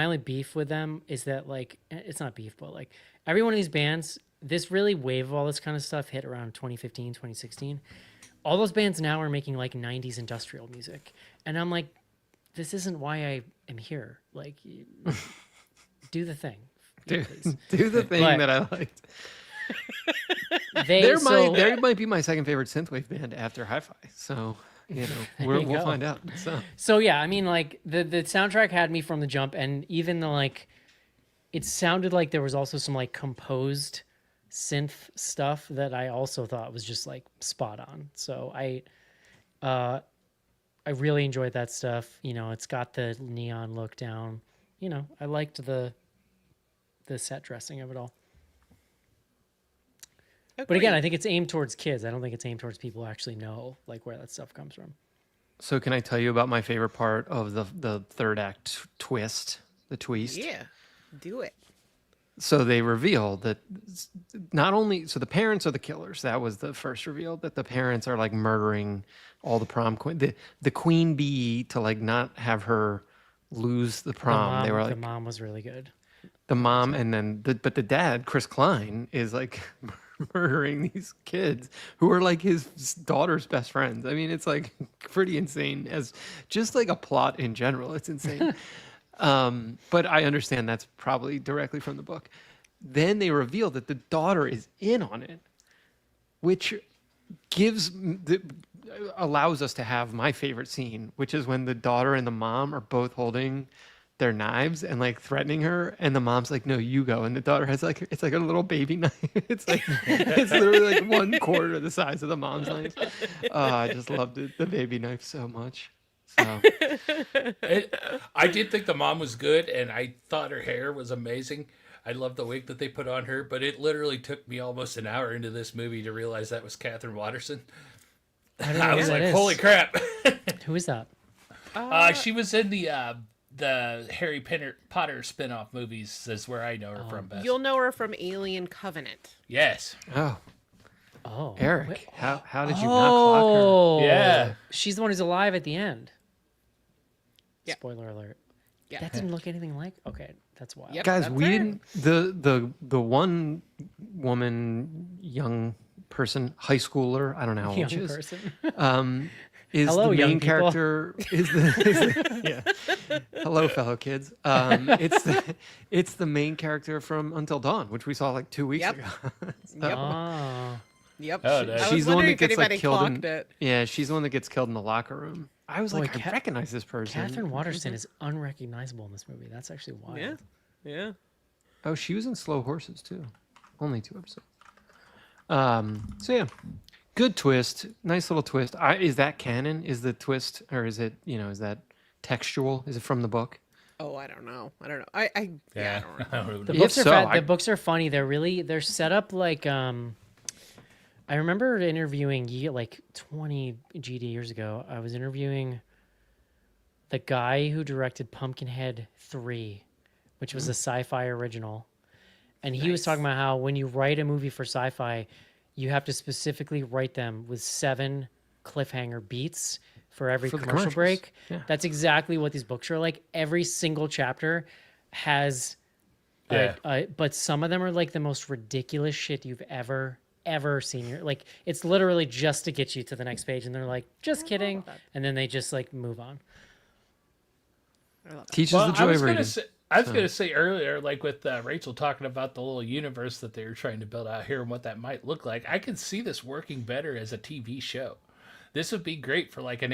only beef with them is that like it's not beef, but like every one of these bands, this really wave of all this kind of stuff hit around 2015, 2016. All those bands now are making like 90s industrial music, and I'm like, this isn't why I am here. Like, do the thing. do, please. do the thing But- that I liked. They There might be my second favorite synthwave band after Hi-Fi. So you know you we'll go. find out. So yeah, I mean, like the soundtrack had me from the jump, and even the like, it sounded like there was also some like composed synth stuff that I also thought was just like spot on. So I really enjoyed that stuff. You know, it's got the neon look down. You know, I liked the set dressing of it all. But again, I think it's aimed towards kids. I don't think it's aimed towards people who actually know like where that stuff comes from. So can I tell you about my favorite part of the third act twist, the twist? Yeah, do it. So they reveal that not only the parents are the killers. That was the first reveal, that the parents are like murdering all the prom queen, the queen bee, to like not have her lose the prom. They were the like mom was really good. the mom, and then but the dad, Chris Klein, is like murdering these kids who are like his daughter's best friends. I mean, it's like pretty insane as just like a plot in general. It's insane. But I understand that's probably directly from the book. Then they reveal that the daughter is in on it, which allows us to have my favorite scene, which is when the daughter and the mom are both holding their knives and like threatening her, and the mom's like, "No, you go," and the daughter has like it's like a little baby knife. It's like it's literally like 1/4 the size of the mom's knife. I just loved it, the baby knife so much. So I did think the mom was good, and I thought her hair was amazing. I love the wig that they put on her, but it literally took me almost an hour into this movie to realize that was Catherine Watterson. I was like, "Holy crap!" Who is that? She was in the Harry Potter spin-off movies. Is where I know her from best. You'll know her from Alien Covenant. Yes. Oh, Eric, wait, how did you not clock her? Yeah. she's the one who's alive at the end. Yeah. Spoiler alert. Yeah. That didn't look anything like. Okay, that's wild. Yep. Guys, That's we her. didn't the one woman, young person, high schooler, I don't know how old Young she is. person. Is Hello, the young main people. character yeah. Hello, fellow kids. It's the main character from Until Dawn, which we saw like 2 weeks Yep. ago. Yep. Oh, Yep. Oh, I nice. was She's the one wondering that if gets like anybody killed clocked in. it. Yeah, she's the one that gets killed in the locker room. I was Boy, like, I recognize this person. Catherine Watterson is unrecognizable in this movie. That's actually wild. Yeah. Yeah. Oh, she was in Slow Horses too. Only 2 episodes. So yeah, good twist. Nice little twist. Is that canon? Is the twist, or is it, is that textual? Is it from the book? Oh, I don't know. I don't know. I don't know. I don't know. The If books are so, the books are funny. They're set up like I remember interviewing like 20 GD years ago. I was interviewing the guy who directed Pumpkinhead 3, which was a sci-fi original. And he was Nice. talking about how when you write a movie for sci-fi, you have to specifically write them with 7 cliffhanger beats for every For the commercial commercials. break. Yeah. That's exactly what these books are like. Every single chapter has Yeah. but some of them are like the most ridiculous shit you've ever seen. Like it's literally just to get you to the next page, and they're like, "Just kidding," and then they just like move on. I love that. Teaches Well, the joy of reading. I was gonna say earlier, like with Rachel talking about the little universe that they were trying to build out here and what that might look like. I could see this working better as a TV show. This would be great for like an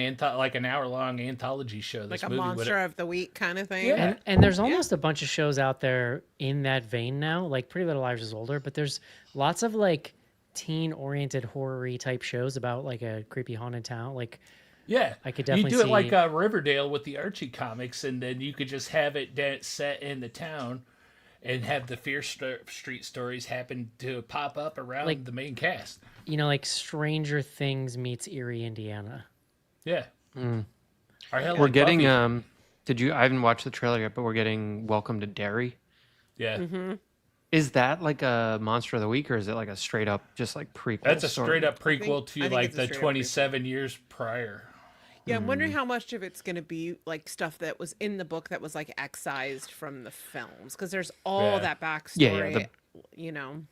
hour-long anthology show. This Like a movie monster of the week kind of thing. Yeah. And there's almost a bunch of shows out there in that vein now. Like Pretty Little Liars is older, but there's lots of like teen-oriented horror-y type shows about like a creepy haunted town. Like Yeah, I could you definitely do it like see- Riverdale with the Archie comics, and then you could just have it set in the town, and have the Street stories happen to pop up around Like- the main cast. like Stranger Things meets Erie, Indiana. Yeah. Or hell, We're like getting Buffy. I haven't watched the trailer yet, but we're getting Welcome to Derry. Yeah, Mm-hmm. Is that like a Monster of the Week, or is it like a straight up just like prequel? that's a story? straight up I prequel think to like it's a the straight up 27 years prior. Yeah, I'm wondering how much of it's going to be like stuff that was in the book that was like excised from the films, because there's all Yeah. that backstory. Yeah, you know,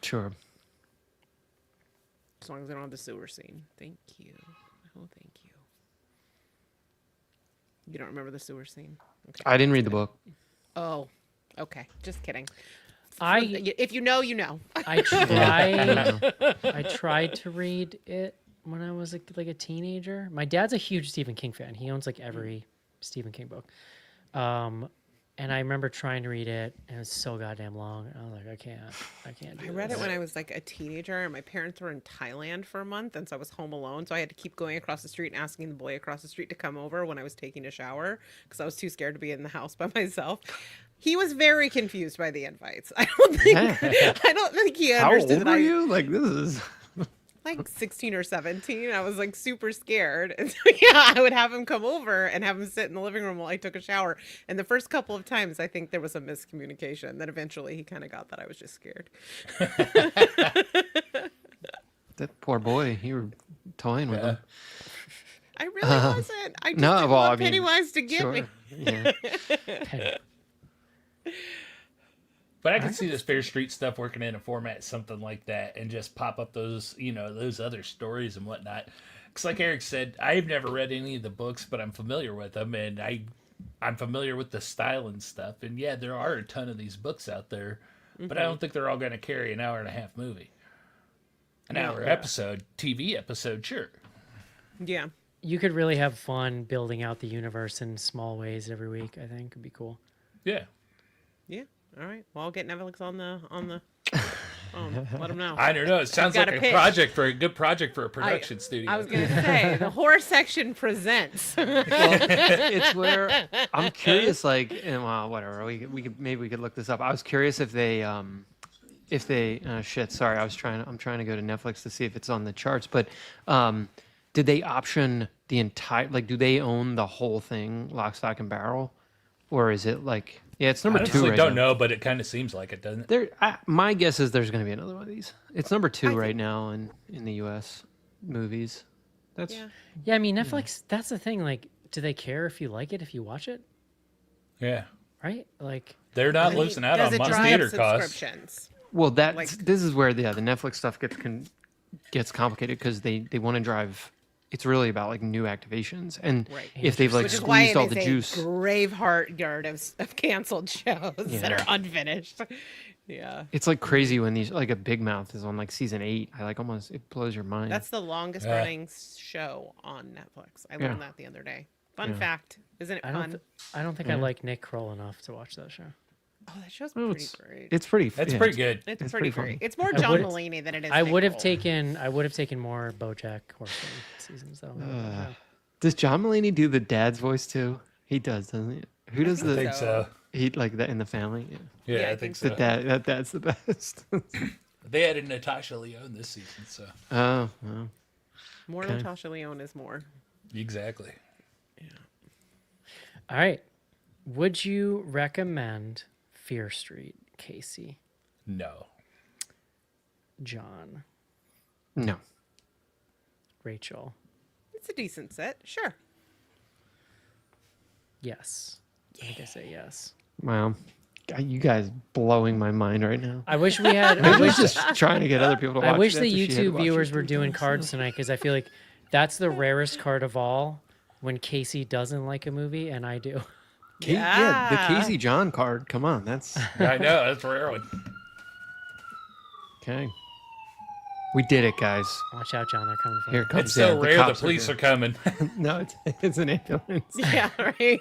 Sure. as long as they don't have the sewer scene. Thank you. Oh, thank you. You don't remember the sewer scene? Okay. I didn't read the book. Oh, okay. Just kidding. I If you know, you know. I tried to read it when I was like a teenager. My dad's a huge Stephen King fan. He owns like every Stephen King book. And I remember trying to read it, and it was so goddamn long. I was like, I can't do I read this. it when I was like a teenager, and my parents were in Thailand for a month, and so I was home alone. So I had to keep going across the street and asking the boy across the street to come over when I was taking a shower because I was too scared to be in the house by myself. He was very confused by the invites. I don't think he How understood old that were I you? Like this is. like 16 or 17. I was like super scared. And so yeah, I would have him come over and have him sit in the living room while I took a shower. And the first couple of times I think there was a miscommunication. Then eventually he kind of got that I was just scared. That poor boy. You were toying with him. I really wasn't. I just no, didn't well, want I mean, Pennywise to get me. Yeah. But I can see this Fair Street stuff working in a format something like that, and just pop up those those other stories and whatnot. Because like Eric said, I've never read any of the books, but I'm familiar with them, and I'm familiar with the style and stuff. And yeah, there are a ton of these books out there, but I don't think they're all going to carry an hour and a half movie. An hour episode, TV episode, sure. Yeah. You could really have fun building out the universe in small ways every week. I think would be cool. Yeah. Yeah. All right. Well, I'll get Netflix on the phone. Let them know. I don't know. It sounds got like a a pitch. project for a good project for a production studio. I was gonna say the horror section presents. It's where I'm curious. Like, well, whatever. We could maybe we could look this up. I was curious if they shit. Sorry, I'm trying to go to Netflix to see if it's on the charts. But did they option the entire? Like, do they own the whole thing, lock, stock, and barrel, or is it like? Yeah, it's number I 2 honestly right don't now. know, but it kind of seems like it, doesn't it? My guess is there's going to be another one of these. It's number 2 right now in the U.S. movies. That's Yeah. Yeah, I mean Netflix. That's the thing. Like, do they care if you like it if you watch it? Yeah. Right? Like, They're not losing out Does on it month drive theater costs. subscriptions? well. That Like- this is where the Netflix stuff gets complicated because they want to drive. It's really about like new activations, and Right. if they've like Which is why squeezed it all is the a juice, graveyard yard of canceled shows that Yeah. are unfinished. Yeah. it's like crazy when these like a Big Mouth is on like season 8. I like almost it blows your mind. That's the longest Yeah. running show on Netflix. I learned that the other day. Fun fact. Isn't it I fun? don't think I like Nick Kroll enough to watch that show. Oh, that show's Well, pretty great. it's pretty. That's yeah, pretty good. It's it's pretty pretty great. fun. It's more I John would've- Mulaney than it is. I Nick would have Kroll. taken more BoJack Horseman seasons though. Does John Mulaney do the dad's voice too? He does, doesn't he? Who does I the? think so. He like that in the family. Yeah. Yeah, Yeah, I think The so. dad's the best. They added Natasha Lyonne this season, so Oh, well. More Okay. Natasha Lyonne is more. exactly. All right. Would you recommend Fear Street, Casey? No. John? No. Rachel? It's a decent set. Sure. Yes. I think I say yes. Wow. God, you guys blowing my mind right now. I wish we had. I was just trying to get other people to watch. I wish it the after she had YouTube watched it viewers were 3 doing times. cards tonight because I feel like that's the rarest card of all. When Casey doesn't like a movie and I do. Yeah, the Yeah. Casey John card. Come on, that's I know, that's a rare one. okay. We did it, guys. Watch out, John. They're coming for Here you. it comes. It's so yeah, rare the cops police are here. coming. No, it's an ambulance. Yeah, right.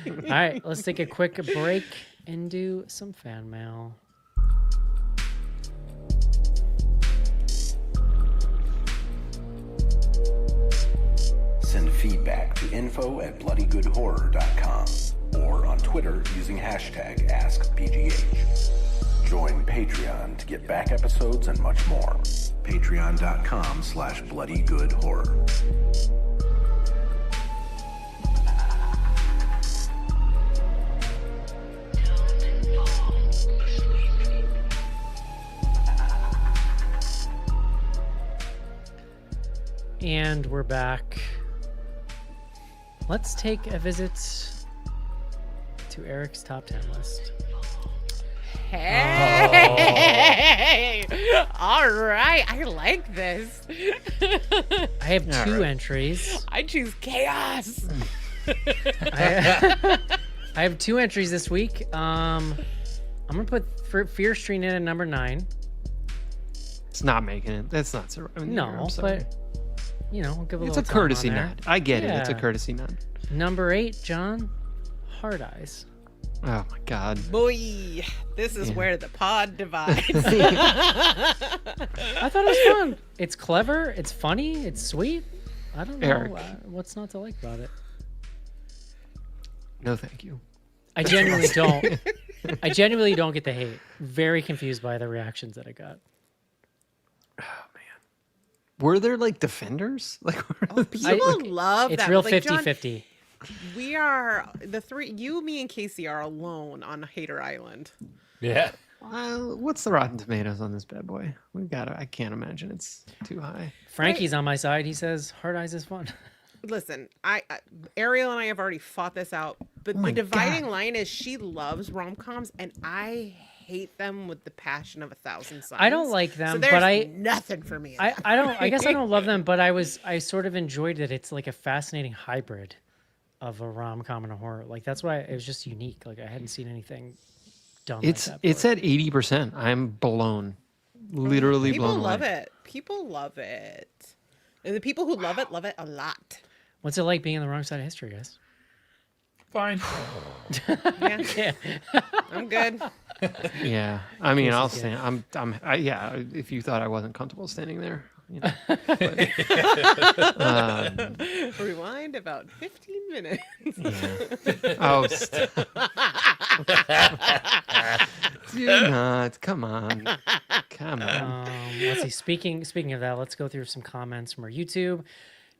All right, let's take a quick break and do some fan mail. Send feedback to info@bloodygoodhorror.com or on Twitter using hashtag AskBGH. Join Patreon to get back episodes and much more. Patreon.com/bloodygoodhorror. And we're back. Let's take a visit to Eric's top 10 list. Hey. All right. I like this. I have All two right. entries. I choose chaos. I have two entries this week. I'm gonna put Fear Street in at number 9. It's not making it. That's not surviving. the year, No, I'm sorry. but you know, we'll give a It's little a time courtesy on there. nod. I get it. It's a Yeah. courtesy nod. Number 8, John, Hard Eyes. Oh my god. Boy, this is where the pod divides. I thought it was fun. It's clever. It's funny. It's sweet. I don't know Eric. what's not to like about it. No, thank you. I genuinely don't. I genuinely don't get the hate. Very confused by the reactions that I got. Were there like defenders? Like, People love It's that. real Like, John, 50-50. we are the three. You, me, and Casey are alone on Hater Island. Yeah. what's the Rotten Tomatoes on this bad boy? We got to I can't imagine it's too high. Frankie's on my side. He says Hard Eyes is fun. Listen, Ariel and I have already fought this out, but my the dividing God. line is she loves rom-coms and I hate them with the passion of 1,000 suns. I don't like so them, there's but I nothing for me. in I that. don't. I guess I don't love them, but I sort of enjoyed that. It's like a fascinating hybrid of a rom-com and a horror. Like that's why it was just unique. Like I hadn't seen anything done. It's like that it's at 80%. I'm blown. Literally People blown love away. it. People love it. And the people who love it a lot. What's it like being on the wrong side of history, guys? Fine. Yeah, Yeah. I'm good. Yeah, I mean, I'll Casey's stand. Yeah. If you thought I wasn't comfortable standing there, you know. Rewind about 15 minutes. Yeah. Oh, do not. Come on. Let's see. Speaking of that, let's go through some comments from our YouTube.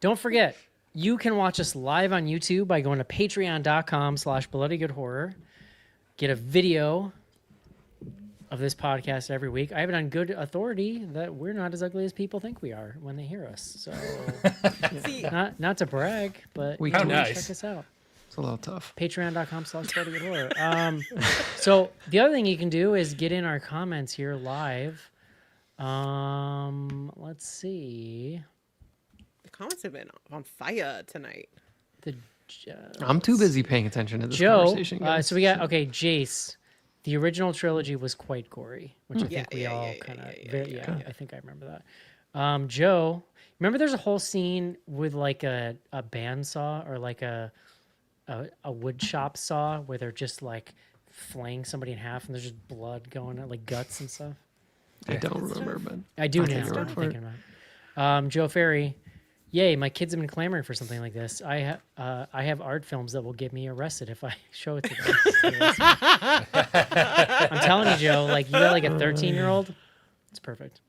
Don't forget, you can watch us live on YouTube by going to patreon.com/bloodygoodhorror. Get a video of this podcast every week. I have it on good authority that we're not as ugly as people think we are when they hear us. So, See, not to brag, but We you can- can nice. check us out. It's a little tough. Patreon.com/bloodygoodhorror. So the other thing you can do is get in our comments here live. Let's see. the comments have been on fire tonight. The I'm too busy paying attention to this Joe. conversation. guys. So we got Jace. The original trilogy was quite gory, which I Yeah, think we yeah, all yeah, kind of. yeah. I think I remember that. Joe, remember there's a whole scene with like a bandsaw or like a wood shop saw where they're just like flaying somebody in half and there's just blood going out, like guts and stuff. I don't remember, but I do I'll now. take your I'm word for thinking about it. Joe Ferry, yay! My kids have been clamoring for something like this. I have art films that will get me arrested if I show it to them. I'm telling you, Joe. Like you got like a 13-year-old. It's perfect.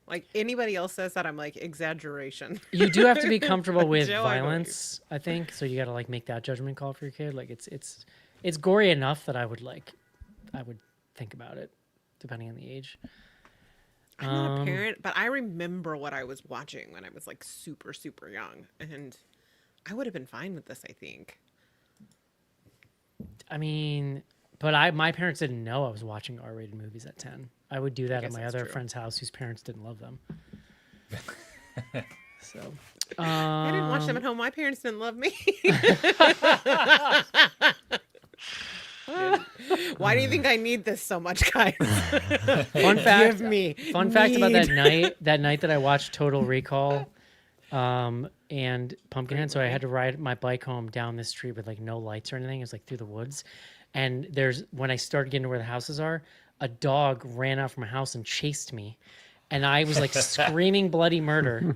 Like anybody else says that, I'm like, exaggeration. You do have to be comfortable with Joe, I believe. violence, I think. So you got to like make that judgment call for your kid. Like it's gory enough that I would think about it, depending on the age. I'm not a parent, but I remember what I was watching when I was like super, super young. And I would have been fine with this, I think. I mean, but my parents didn't know I was watching R-rated movies at 10. I would do that at guess my that's other true. friend's house whose parents didn't love them. So I didn't watch them at home. My parents didn't love me. Why do you think I need this so much, guys? fun fact Give me fun fact about that need. night that I watched Total Recall and Pumpkinhead. So I had to ride my bike home down this street with like no lights or anything. It was like through the woods. And when I started getting to where the houses are, a dog ran out from my house and chased me. And I was like screaming bloody murder,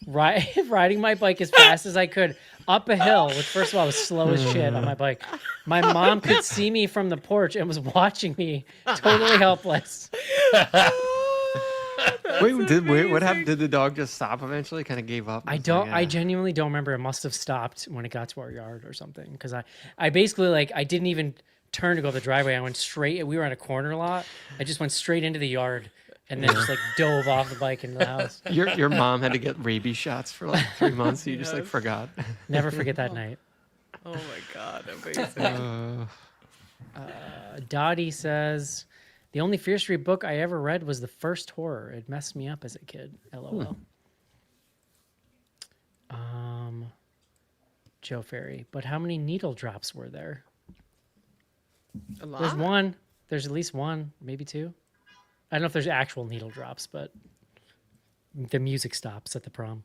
riding my bike as fast as I could up a hill, which first of all was slow as shit on my bike. My mom could see me from the porch and was watching me totally helpless. Wait, what happened? Did the dog just stop eventually? Kind of gave up? I genuinely don't remember. It must have stopped when it got to our yard or something. Because I basically like, I didn't even turn to go up the driveway. I went straight. We were on a corner lot. I just went straight into the yard and then just like dove off the bike into the house. Your mom had to get rabies shots for like 3 months. So you just like forgot. Never forget that night. Oh my God, amazing. Dottie says, the only Fear Street book I ever read was the first horror. It messed me up as a kid. LOL. Joe Ferry. But how many needle drops were there? A lot. There's one. There's at least one, maybe two. I don't know if there's actual needle drops, but the music stops at the prom.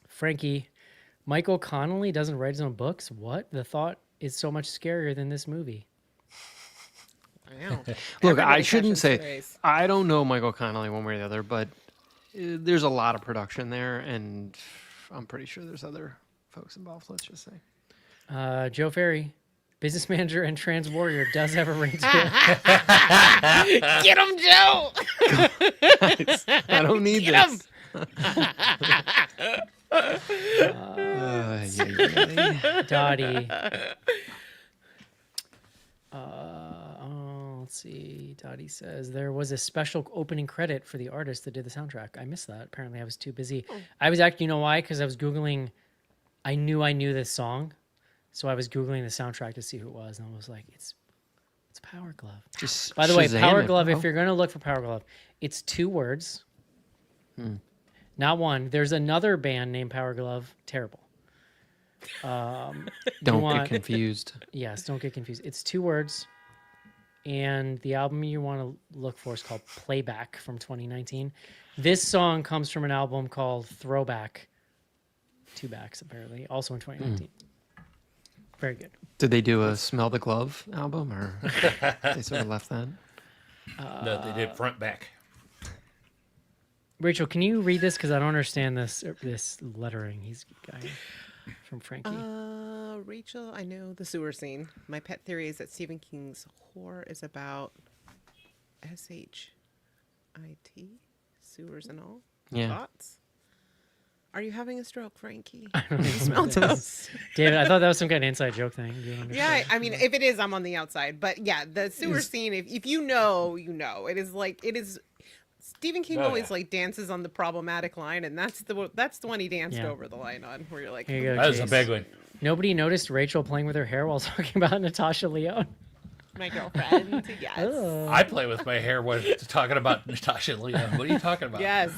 Frankie, Michael Connolly doesn't write his own books? What? The thought is so much scarier than this movie. I know. Look, I Everybody shouldn't catches say strays. I don't know Michael Connolly one way or the other, but there's a lot of production there, and I'm pretty sure there's other folks involved. Let's just say. Joe Ferry, business manager and trans warrior, does have a ring to it. Get him, Joe! I don't need Get this. him! Dottie. Let's see. Dottie says there was a special opening credit for the artist that did the soundtrack. I missed that. Apparently, I was too busy. I was actually, you know why? Because I was Googling. I knew this song, so I was Googling the soundtrack to see who it was, and I was like, it's Power Glove. Just By the way, Shazam Power it, Glove, bro. if you're going to look for Power Glove, it's 2 words. Not one. There's another band named Power Glove. Terrible. Don't want- get confused. Yes, don't get confused. It's 2 words, and the album you want to look for is called Playback from 2019. This song comes from an album called Throwback. 2 backs, apparently, also in 2019. Very good. Did they do a Smell the Glove album, or they sort of left that? No, they did front back. Rachel, can you read this? Because I don't understand this lettering he's got from Frankie. Rachel, I know the sewer scene. My pet theory is that Stephen King's horror is about SHIT, sewers and all. Yeah. Thoughts? Are you having a stroke, Frankie? I don't You even smell know what that toast. is. David, I thought that was some kind of inside joke thing. Do you Yeah, understand? I mean, if it is, I'm on the outside. But yeah, the sewer scene, if you know, you know. It is Stephen King always like dances on the problematic line, and that's the one he danced over the line on, where you're like, Here you go, That was a Chase. big one. Nobody noticed Rachel playing with her hair while talking about Natasha Lyonne. my girlfriend. Yes. I play with my hair when talking about Natasha Lyonne. What are you talking about? Yes.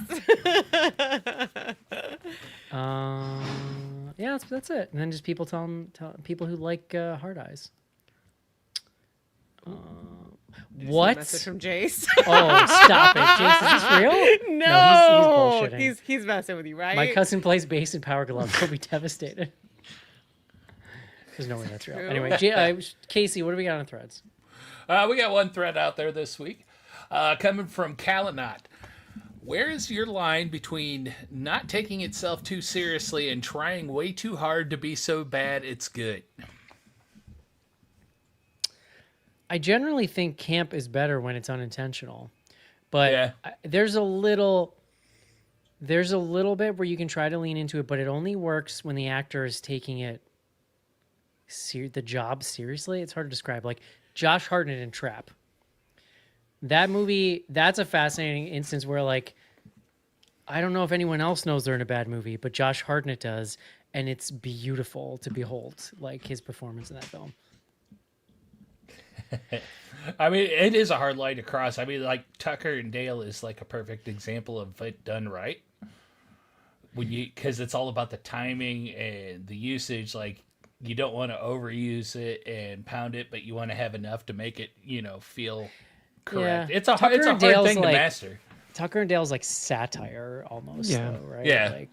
Yeah, that's it. And then just people tell people who like hard eyes. What? Message from Jace. Oh, stop it, Jace. Is this real? No, he's bullshitting. he's messing with you, right? My cousin plays bass in Power Glove. He'll be devastated. There's no way that's real. True. Anyway, Casey, what do we got on threads? We got one thread out there this week, coming from Calinot. Where is your line between not taking itself too seriously and trying way too hard to be so bad it's good? I generally think camp is better when it's unintentional, but Yeah. there's a little bit where you can try to lean into it, but it only works when the actor is taking it the job seriously. It's hard to describe. Like Josh Hartnett in Trap. That movie, that's a fascinating instance where, like, I don't know if anyone else knows they're in a bad movie, but Josh Hartnett does, and it's beautiful to behold, like his performance in that film. I mean, it is a hard line to cross. I mean, like Tucker and Dale is like a perfect example of it done right. Because it's all about the timing and the usage. Like, you don't want to overuse it and pound it, but you want to have enough to make it, feel correct. Yeah. It's a Tucker hard and Dale's thing to like- master. Tucker and Dale's like satire almost, Yeah. though, right? Yeah.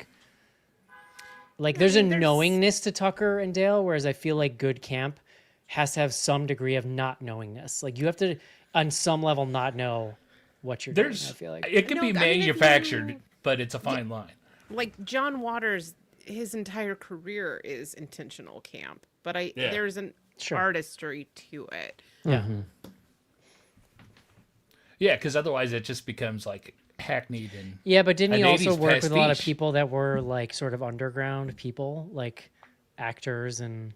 Like there's a knowingness to Tucker and Dale, whereas I feel like good camp has to have some degree of not knowingness. Like you have to, on some level, not know what you're doing. I feel like It can No, be I mean, if manufactured, you- but it's a fine line. Like John Waters, his entire career is intentional camp, but there's an Sure. artistry to it. yeah. Yeah, because otherwise it just becomes like hackneyed and Yeah, but didn't he an also 80s work with a lot of pastiche. people that were like sort of underground people, like actors and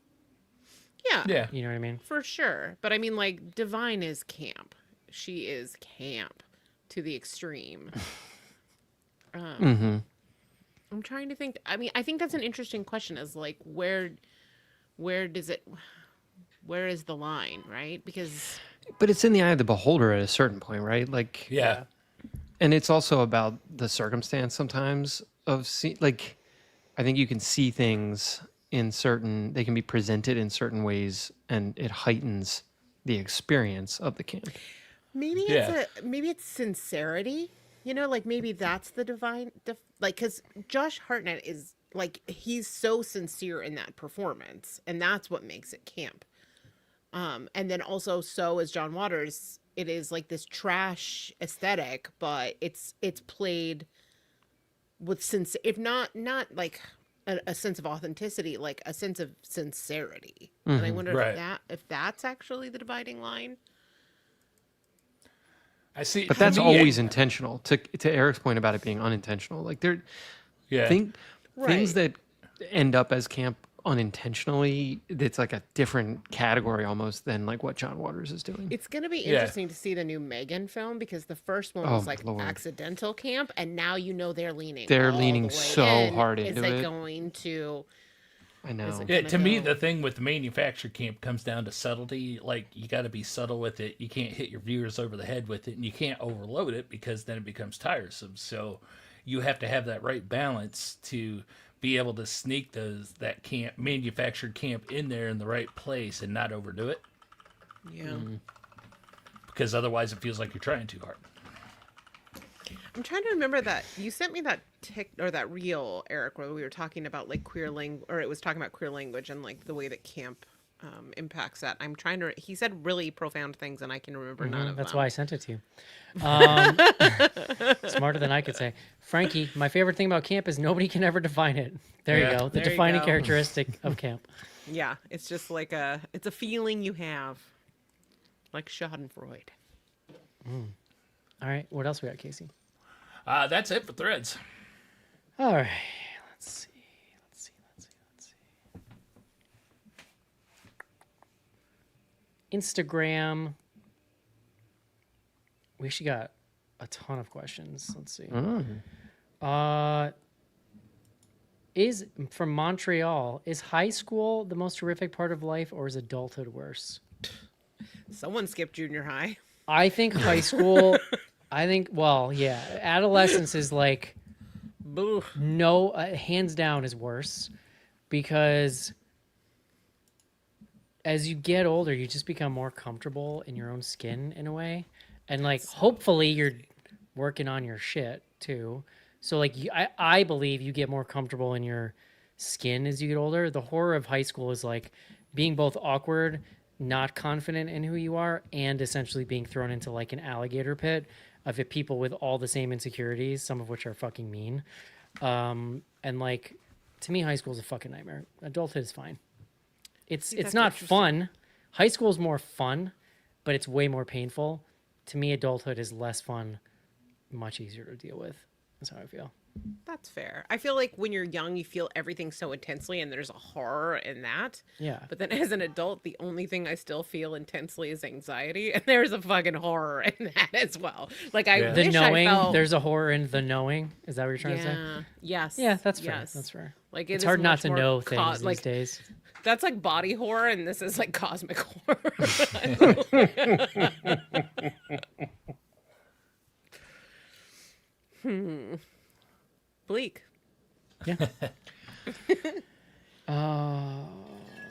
yeah. you know what I mean? For sure. But I mean, like, Divine is camp. She is camp to the extreme. I'm trying to think. I mean, I think that's an interesting question, is like, where is the line, right? Because But it's in the eye of the beholder at a certain point, right? Like, Yeah. and it's also about the circumstance sometimes of like, I think you can see things they can be presented in certain ways, and it heightens the experience of the camp. maybe Yeah. maybe it's sincerity, like maybe that's the divine, like, because Josh Hartnett is like, he's so sincere in that performance, and that's what makes it camp. And then also, so is John Waters. It is like this trash aesthetic, but it's played with if not like a sense of authenticity, like a sense of sincerity. And I wonder Right. if that's actually the dividing line. I see. But for that's me, always intentional. To Eric's point about it being unintentional, like yeah. things Right. that end up as camp unintentionally, it's like a different category almost than like what John Waters is doing. It's going to be Yeah. interesting to see the new Megan film, because the first one Oh, was my like Lord. accidental camp, and now they're leaning. They're all leaning the way so in. hard Is into it it. going to? I know. it- Yeah, gonna to me, go- the thing with the manufactured camp comes down to subtlety. Like, you got to be subtle with it. You can't hit your viewers over the head with it, and you can't overload it, because then it becomes tiresome. So you have to have that right balance to be able to sneak that manufactured camp in there in the right place and not overdo it. Yeah. because otherwise it feels like you're trying too hard. I'm trying to remember that you sent me that that reel, Eric, where we were talking about like queer language, or it was talking about queer language and like the way that camp impacts that. I'm trying to. He said really profound things, and I can remember none of That's them. why I sent it to you. Smarter than I could say. Frankie, my favorite thing about camp is nobody can ever define it. There you go. The There you defining go. characteristic of camp. Yeah, it's just like it's a feeling you have, like Schadenfreude. All right. What else we got, Casey? That's it for threads. All right. Let's see. Instagram. We actually got a ton of questions. Let's see. Is from Montreal, is high school the most horrific part of life, or is adulthood worse? Someone skipped junior high. I think high school, well, yeah, adolescence is like, Boo. no, hands down is worse, because as you get older, you just become more comfortable in your own skin in a way. And like, hopefully you're working on your shit too. So like, I believe you get more comfortable in your skin as you get older. The horror of high school is like being both awkward, not confident in who you are, and essentially being thrown into like an alligator pit of it, people with all the same insecurities, some of which are fucking mean. And like, to me, high school is a fucking nightmare. Adulthood is fine. It's not fun. High school is more fun, but it's way more painful. To me, adulthood is less fun, much easier to deal with. That's how I feel. That's fair. I feel like when you're young, you feel everything so intensely, and there's a horror in that. Yeah. But then as an adult, the only thing I still feel intensely is anxiety, and there's a fucking horror in that as well. Like I The wish knowing, I felt... there's a horror in the knowing. Is that what you're trying to say? Yes. Yeah, that's fair. Yes. That's fair. Like It's hard not to know things these like, days. That's like body horror, and this is like cosmic horror. Bleak. Yeah.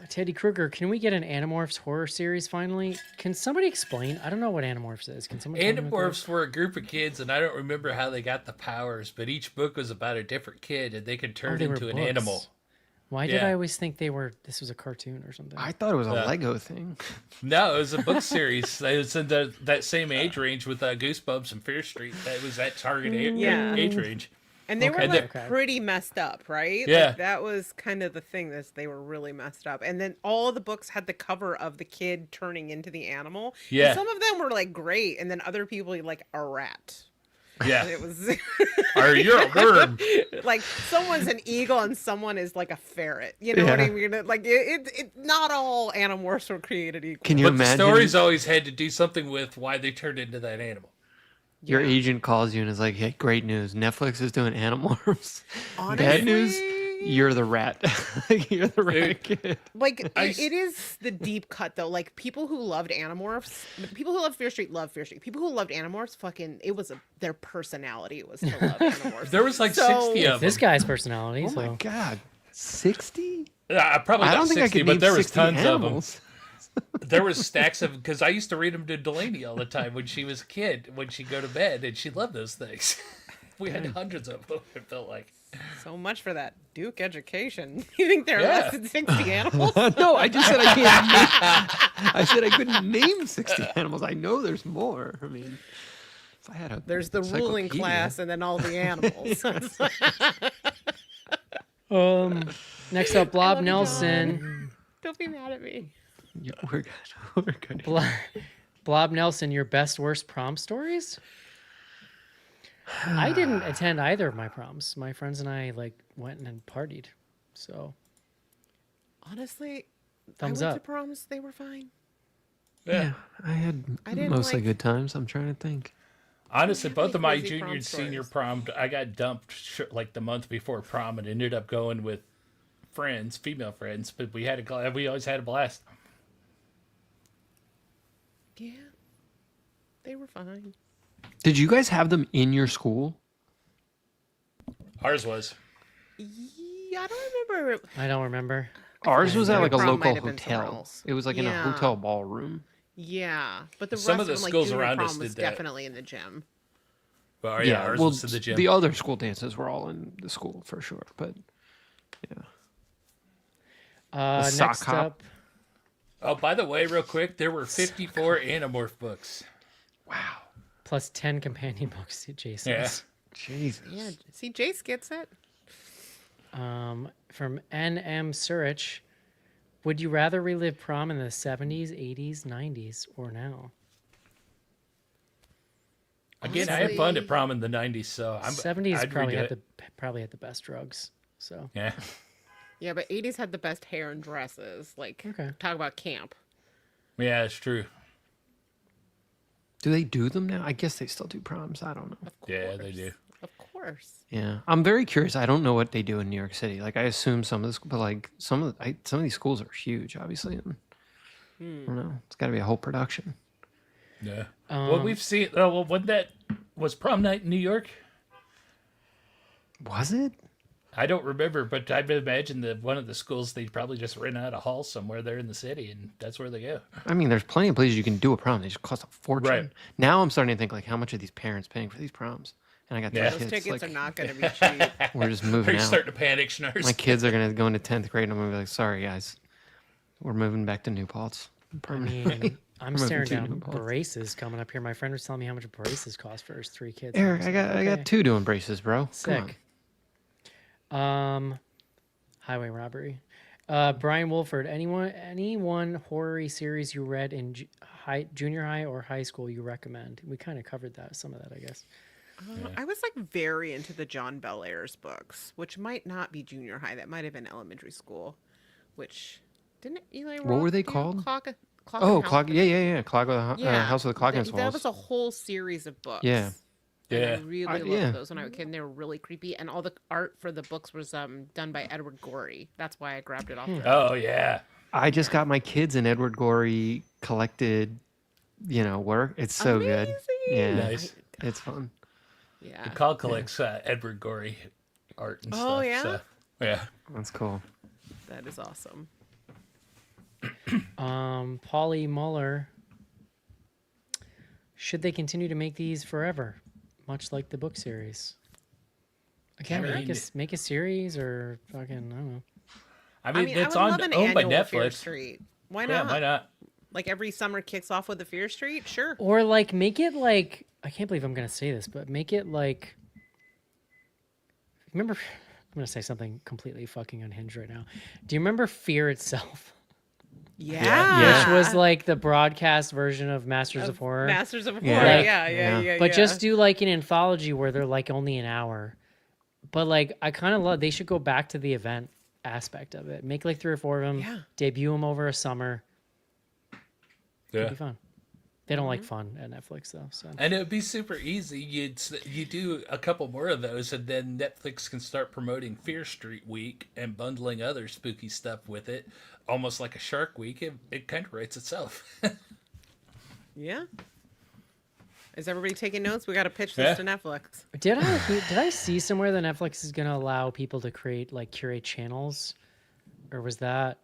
Teddy Kruger, can we get an Animorphs horror series finally? Can somebody explain? I don't know what Animorphs is. Can someone tell me what that is? Animorphs were a group of kids, and I don't remember how they got the powers, but each book was about a different kid, and they could turn they were into an books. animal. Why did Yeah. I always think this was a cartoon or something? I thought it was a Lego thing. No, it was a book series. It was in that same age range with Goosebumps and Fear Street. That was that target Yeah. age range. And they were And like they're- pretty messed up, right? Yeah. Like, that was kind of the thing, is they were really messed up. And then all the books had the cover of the kid turning into the animal. Yeah. And some of them were like great, and then other people like a rat. Yeah. And it was Or you're a bird. like someone's an eagle and someone is like a ferret. You know what I mean? Like it not all animorphs were created equal. Can you But the imagine? stories always had to do something with why they turned into that animal. Your Yeah. agent calls you and is like, "Hey, great news! Netflix is doing Animorphs. Bad Honestly, news, you're the rat. You're the rat kid." Like it is the deep cut though. Like people who loved Animorphs, people who loved Fear Street loved Fear Street. People who loved Animorphs, fucking, it was their personality was to love Animorphs. There was like So- 60 of them. This guy's personality. Oh so. my god, 60? Probably I not don't think 60, I could but name there was 60 tons animals. of them. There was stacks of, because I used to read them to Delaney all the time when she was a kid, when she'd go to bed, and she loved those things. We had hundreds of them, it felt like. So much for that Duke education. You think there are less than 60 animals? No, I just said I can't name. I said I couldn't name 60 animals. I know there's more. I mean, if I had a There's the ruling encyclopedia. class and then all the animals. Next up, Blob love you, Nelson. Don't be mad at me. Yeah, we're good. We're good. Blob Nelson, your best worst prom stories? I didn't attend either of my proms. My friends and I like went and partied. So Honestly, Thumbs I went up. to proms. They were fine. Yeah. I had I didn't mostly like- good times. I'm trying to think. Honestly, both of my crazy junior prom and senior stories. prom, I got dumped like the month before prom and ended up going with friends, female friends, but we always had a blast. Yeah, they were fine. Did you guys have them in your school? Ours was. Yeah, I don't remember. I don't remember. Ours was at My like a prom local might have been somewhere hotel. else. It was like in a Yeah. hotel ballroom. Yeah, but the Some rest of the them, like schools junior around prom us was did that. definitely in the gym. Well, yeah, ours well, was in the gym. the other school dances were all in the school for sure, but yeah. sock Next hop. up, Oh, by the way, real quick, there were 54 Animorph books. Wow. plus 10 companion books to Jason. Yeah. Jesus. Yeah, see, Jace gets it. From NM Surich, would you rather relive prom in the 70s, 80s, 90s, or now? Again, I had fun Honestly- at prom in the 90s, so I'm 70s I'd probably redo had it. the best drugs. So Yeah. Yeah, but 80s had the best hair and dresses. Like, Okay. talk about camp. Yeah, it's true. Do they do them now? I guess they still do proms. I don't know. Of course. Yeah, they do. Of course. Yeah, I'm very curious. I don't know what they do in New York City. Like, I assume some of this, but like some of these schools are huge, obviously. And I don't know. It's got to be a whole production. Yeah. Well, we've seen. Oh, well, when that was prom night in New York, Was it? I don't remember, but I imagine that one of the schools they probably just rent out a hall somewhere there in the city, and that's where they go. I mean, there's plenty of places you can do a prom. They just cost a fortune. Right. Now I'm starting to think like, how much are these parents paying for these proms? And I got three Yeah. Those kids. tickets Like, are not going to be cheap. we're just Are moving you out. starting to panic, Schnars? My kids are gonna go into 10th grade, and I'm gonna be like, sorry guys, we're moving back to New Paltz. I mean, I'm moving staring to down New Paltz. braces coming up here. My friend was telling me how much braces cost for his 3 kids. Eric, was I like, got okay, 2 doing braces, bro. Come sick. Highway robbery. Brian Wolford. Anyone horror series you read in junior high or high school you recommend? We kind of covered some of that, I guess. I was like very into the John Bel Airs books, which might not be junior high. That might have been elementary school. Which didn't Eli Roth What were they do called? Clock Oh, and clock. House? Yeah. Clock with the Yeah, House of the Clock and that Walls. was a whole series of books. Yeah. And I Yeah. really loved yeah. those when I was a kid. And they were really creepy, and all the art for the books was done by Edward Gorey. That's why I grabbed it off. there. Oh yeah. I just got my kids an Edward Gorey collected, work. It's so good. Amazing. Yeah, Nice. it's fun. Yeah. The call collects Edward Gorey art and Oh, stuff. yeah? So, yeah. That's cool. That is awesome. Polly Muller. Should they continue to make these forever, much like the book series? Again, I mean- make a series or fucking I don't know. I mean, I it's would owned love an by annual Fear Netflix. Street. Why Yeah, not? why not? Like every summer kicks off with the Fear Street? Sure. Or like make it like I can't believe I'm gonna say this, but make it like. Remember, I'm gonna say something completely fucking unhinged right now. Do you remember Fear itself? Yeah. Which was like the broadcast version of Masters of Horror. Masters of Horror. Yeah. Yeah. But just do like an anthology where they're like only an hour. But like I kind of love. They should go back to the event aspect of it. Make like 3 or 4 of them. Yeah. Debut them over a summer. It'd Yeah. be fun. They don't like fun at Netflix though. So And it would be super easy. You do a couple more of those, and then Netflix can start promoting Fear Street Week and bundling other spooky stuff with it, almost like a Shark Week. It kind of writes itself. Yeah. Is everybody taking notes? We got to pitch this Yeah. to Netflix. did I see somewhere that Netflix is gonna allow people to curate channels, or was that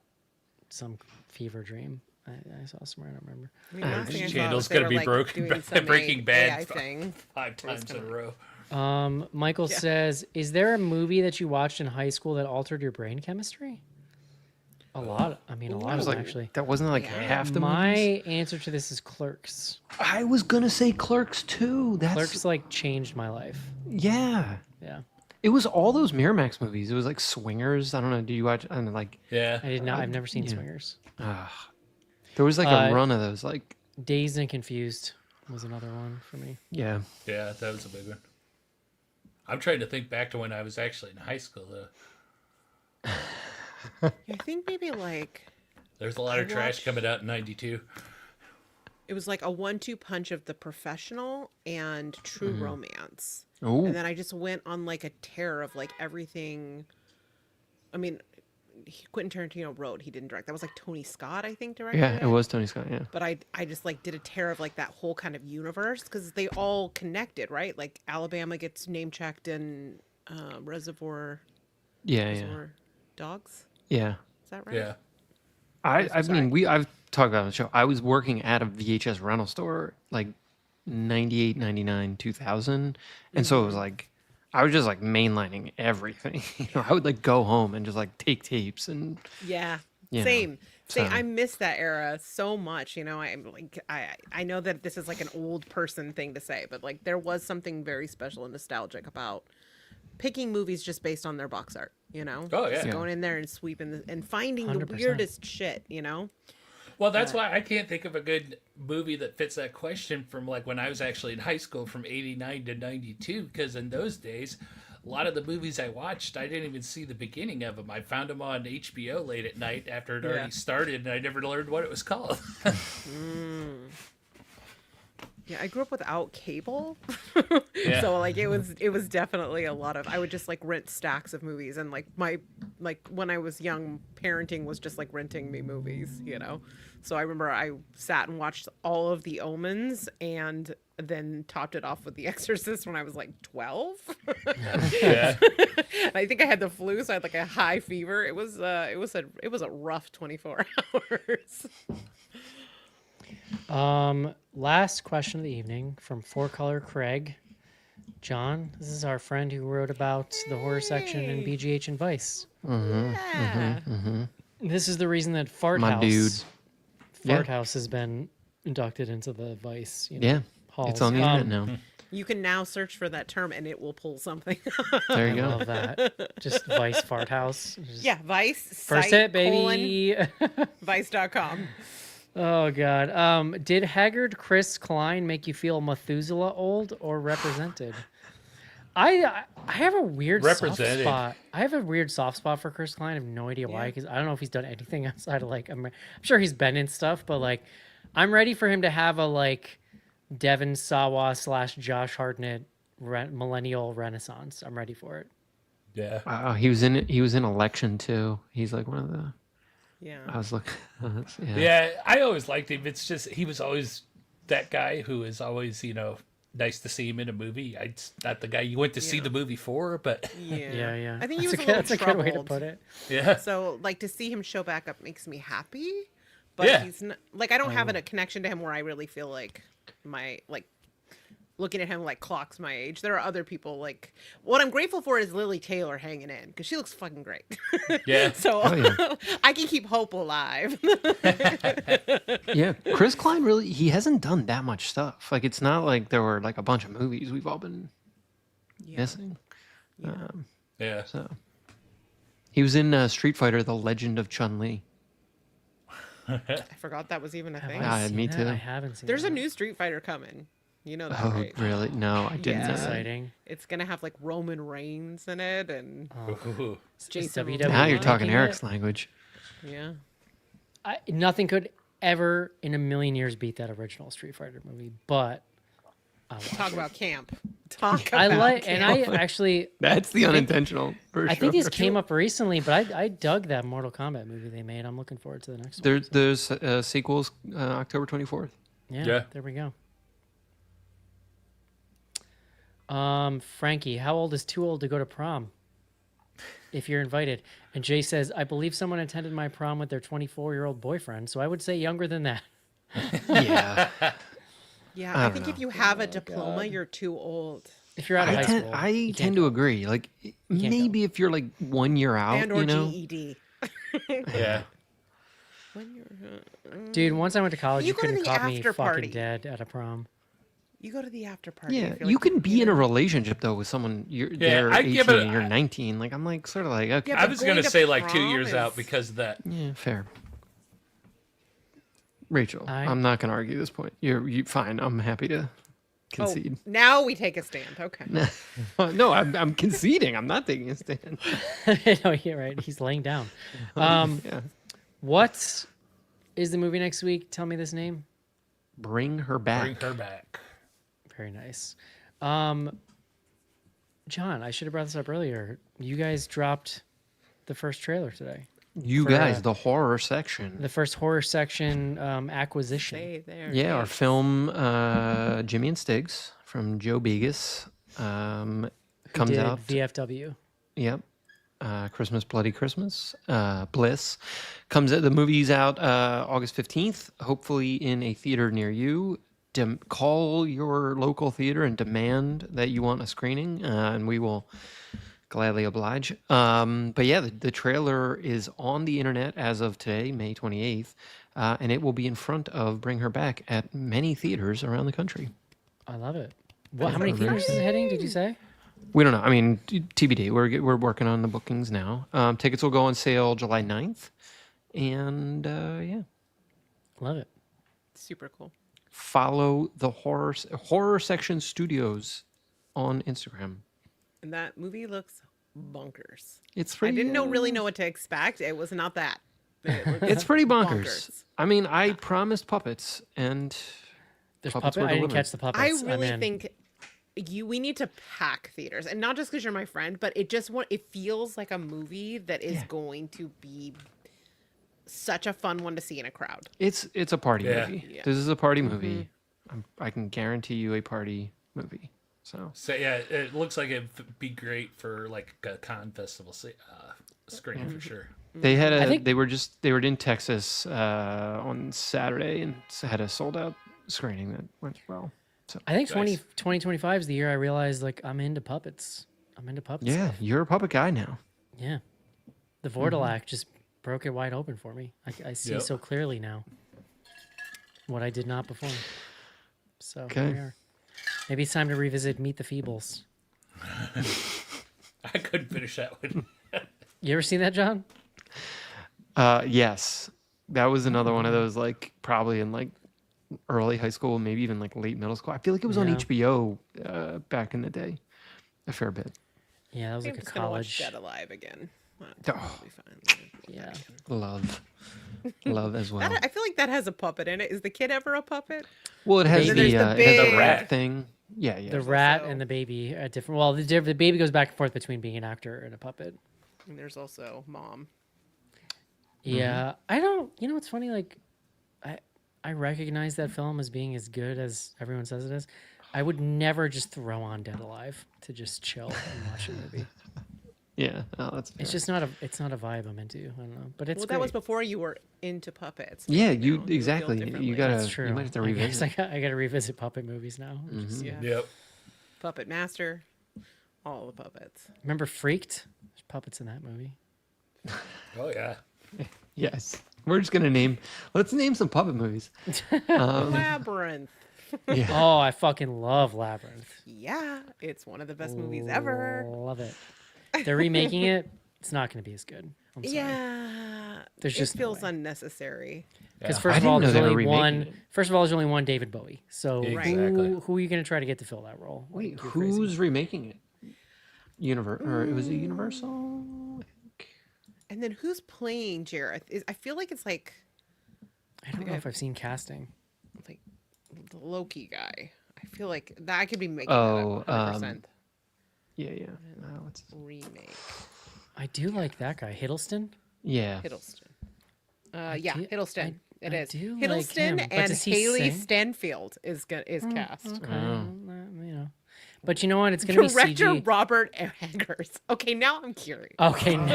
some fever dream? I saw somewhere. I don't remember. I mean, the last thing I saw channel's was they gonna were, be like, broken doing by some Breaking Bad. AI thing. 5 times in a row. Michael Yeah. says, "Is there a movie that you watched in high school that altered your brain chemistry?" A lot. I mean, a lot I was of like, them, actually. that wasn't like Yeah. half the My movies. answer to this is Clerks. I was gonna say Clerks too. That's Clerks like changed my life. yeah. Yeah, It was all those Miramax movies. It was like Swingers. I don't know. Do you watch? And like, Yeah. I did not. I've never seen Swingers. there was like a run of those. Like, Dazed and Confused was another one for me. yeah. Yeah, that was a big one. I'm trying to think back to when I was actually in high school, though. I think maybe like There's a lot of trash watched- coming out in 92. it was like a 1-2 punch of The Professional and True Romance. Oh, And then I just went on like a tear of like everything. I mean, Quentin Tarantino wrote, he didn't direct. That was like Tony Scott, I think, directed yeah. It was Tony Scott. Yeah. But I just like did a tear of like that whole kind of universe because they all connected, right? Like Alabama gets name checked in Reservoir Yeah. Reservoir Dogs. Yeah. Is that right? Yeah. I mean, I've talked about it on the show. I was working at a VHS rental store like 98, 99, 2000. And so it was like, I was just like mainlining everything. I would like go home and just like take tapes and Yeah. you know, Same. so- I miss that era so much. I'm like, I know that this is like an old person thing to say, but like there was something very special and nostalgic about picking movies just based on their box art, Oh, yeah. Just going in there and sweeping and finding the 100%. weirdest shit, Well, that's why I can't think of a good movie that fits that question from like when I was actually in high school from 89 to 92, because in those days, a lot of the movies I watched, I didn't even see the beginning of them. I found them on HBO late at night after it already started, and I never learned what it was called. Yeah, I grew up without cable. Yeah. So like it was definitely a lot of, I would just like rent stacks of movies, and like when I was young, parenting was just like renting me movies, So I remember I sat and watched all of The Omens and then topped it off with The Exorcist when I was like 12. Yeah. I think I had the flu, so I had like a high fever. It was a rough 24 hours. Last question of the evening from Four Color Craig. John, this is our friend who wrote about the horror section in BGH and Vice. Yeah. This is the reason that Fart My House, dude. Fart Yeah. House has been inducted into the Vice. Yeah. halls. It's on the internet now. You can now search for that term and it will pull something. There I you go. love that. Just Vice Fart House. Just Yeah, Vice. First site, hit, baby. Vice.com. Oh God. Did haggard Chris Klein make you feel Methuselah old or represented? I have a weird soft Represented. spot. I have a weird soft spot for Chris Klein. I have no idea why, because I don't know if he's done anything outside of like I'm sure he's been in stuff, but like I'm ready for him to have a like Devin Sawa / Josh Hartnett millennial renaissance. I'm ready for it. Yeah. He was in Election too. He's like one of the. Yeah. I was looking. Yeah. Yeah, I always liked him. It's just he was always that guy who is always, nice to see him in a movie. It's not the guy you went to see the movie for, but Yeah. Yeah. I think he was That's a a little good way to troubled. put it. yeah. So like to see him show back up makes me happy. But Yeah. he's not like I don't have a connection to him where I really feel like my like looking at him like clocks my age. There are other people like what I'm grateful for is Lily Taylor hanging in because she looks fucking great. Yeah. So yeah. I can keep hope alive. Yeah, Chris Klein he hasn't done that much stuff. Like it's not like there were like a bunch of movies we've all been missing. Yeah. So he was in Street Fighter: The Legend of Chun-Li. I forgot that was even a thing. I- Seen me that? too. I haven't seen There's a that. new Street Fighter coming. You know that, Oh, right? really? No, I didn't. Yeah. know It's that. exciting. It's gonna have like Roman Reigns in it and Ooh. Jason. WWE. Now you're Momoa. talking Making Eric's it? language. Yeah. Nothing could ever in a million years beat that original Street Fighter movie, but Talk about camp. Talk I about like, camp. and I actually, That's the unintentional. For I think sure. this came up recently, but I dug that Mortal Kombat movie they made. I'm looking forward to the next one. There's sequels October 24th. Yeah, there we go. Frankie, how old is too old to go to prom? If you're invited. And Jay says, I believe someone attended my prom with their 24-year-old boyfriend, so I would say younger than that. Yeah. Yeah, I I don't think know. if you have a diploma, you're too old. If you're out of high school, I you can't tend go. to agree. Like maybe if you're like 1 year out, And or you know. GED. Yeah. When you're, Dude, once I went to college, You you go to couldn't the call me after fucking party. dead at a prom. you go to the after party. Yeah, if you're, you like, can be in a relationship though with someone they're I 18 give it- and you're 19. Like I'm like sort of like okay, Yeah, I but was going gonna to say like 2 prom years out is- because of that. yeah, fair. Rachel, I- I'm not gonna argue this point. You fine. I'm happy to Oh, concede. now we take a stand. Okay. No, I'm conceding. I'm not taking a stand. No, you're right. He's laying down. Yeah. What is the movie next week? Tell me this name. Bring her back. Bring her back. Very nice. John, I should have brought this up earlier. You guys dropped the first trailer today. You For, guys, the horror section. The first horror section acquisition. Stay there. Yeah, our Yes. film Jimmy and Stiggs from Joe Begas who comes did out. VFW. Yep. Christmas Bloody Christmas, Bliss, the movie's out August 15th, hopefully in a theater near you. Call your local theater and demand that you want a screening, and we will gladly oblige. But yeah, the trailer is on the internet as of today, May 28th, and it will be in front of Bring Her Back at many theaters around the country. I love it. How many theaters is it hitting? Did you say? We don't know. I mean, TBD. We're working on the bookings now. Tickets will go on sale July 9th. And yeah. Love it. Super cool. Follow the Horror Section Studios on Instagram. And that movie looks bonkers. It's pretty, I didn't really know what to expect. It was not that. It's pretty bonkers. I mean, I promised puppets, and There's puppets puppet. were I didn't delivered. catch the puppets. I I'm really in. think we need to pack theaters, and not just because you're my friend, but it feels like a movie that is going to be such a fun one to see in a crowd. It's a party movie. Yeah. This is a party movie. I can guarantee you a party movie. So yeah, it looks like it'd be great for like a con festival screen for sure. they had they were in Texas on Saturday and had a sold out screening that went well. So I think Nice. 2025 is the year I realized like I'm into puppets. I'm into puppets. yeah, you're a puppet guy now. Yeah. The Vortilac just broke it wide open for me. I see Yep. so clearly now what I did not before. So Okay. here we are. Maybe it's time to revisit Meet the Feebles. I couldn't finish that one. You ever seen that, John? Yes, that was another one of those like probably in like early high school, maybe even like late middle school. I feel like it was on Yeah. HBO back in the day, a fair bit. Yeah, that was I'm like a just gonna watch college. Dead Alive again. Oh. That'll be fine. Yeah. Love as well. I feel like that has a puppet in it. Is the kid ever a puppet? Well, it has Then the, there's the it has the big- rat thing. Yeah, yeah. The rat also- and the baby are different. Well, the baby goes back and forth between being an actor and a puppet. And there's also Mom. Yeah, I don't. You know what's funny? Like, I recognize that film as being as good as everyone says it is. I would never just throw on Dead Alive to just chill and watch a movie. Yeah, oh, that's fair. It's just not a. It's not a vibe I'm into. I don't know, but it's Well, great. that was before you were into puppets. Yeah, Maybe you now would feel exactly. differently. You gotta. That's true. You might have to I guess revisit. I got to revisit puppet movies now. Just- Yeah. Yep. Puppet Master. All the puppets. Remember Freaked? There's puppets in that movie. Oh yeah. Yes, we're just gonna name. Let's name some puppet movies. Labyrinth. Yeah. Oh, I fucking love Labyrinth. Yeah, it's one of the best movies ever. Love it. They're remaking it. It's not going to be as good. I'm sorry. Yeah, There's it just no feels way. unnecessary. Because Yeah. first I of all, didn't know there's they were only one. remaking it. First of all, there's only one David Bowie. So Exactly. who are you going to try to get to fill that role? Wait, Like, you're crazy. who's remaking it? Or it was a Universal. I think. And then who's playing Jareth? I feel like it's like I don't know if I've seen casting. the Loki guy. I feel like that I could be making Oh, that up 100% Yeah, yeah. What's remake. I do like that guy, Hiddleston. yeah. Hiddleston. Yeah, do- Hiddleston. It I is do like him, Hiddleston but and does he Haley sing? Stanfield is cast. Okay, Oh. you know, but you know what? It's going to be Director CG. Robert Eggers. Okay, now I'm curious. Okay, now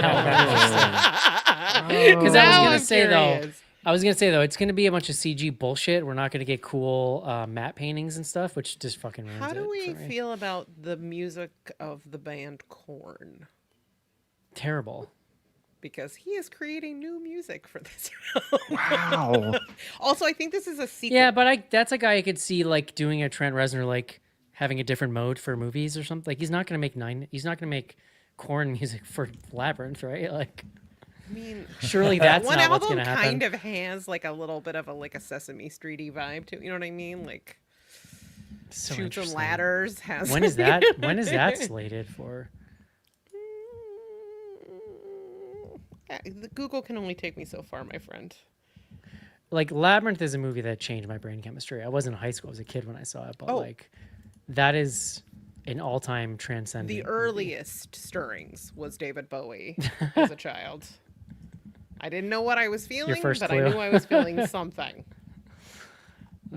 Oh. because I was Now going I'm to say curious. though, it's going to be a bunch of CG bullshit. We're not going to get cool matte paintings and stuff, which just fucking ruins How do it we for me. feel about the music of the band Korn? Terrible. Because he is creating new music for this. Wow. Also, I think this is a sequel. Yeah, but that's a guy I could see like doing a Trent Reznor, like having a different mode for movies or something. Like he's not gonna make Korn music for Labyrinth, right? Like I mean, surely that's one not what's album gonna happen. kind of has like a little bit of a Sesame Streety vibe to it. You know what I mean? Like So Chutes and interesting. Ladders has. When is that? When is that slated for? The Google can only take me so far, my friend. Like Labyrinth is a movie that changed my brain chemistry. I was in high school, I was a kid when I saw it, but Oh. like that is an all-time transcendent. The movie. earliest stirrings was David Bowie as a child. I didn't know what I was feeling, first but clue. I knew I was feeling something.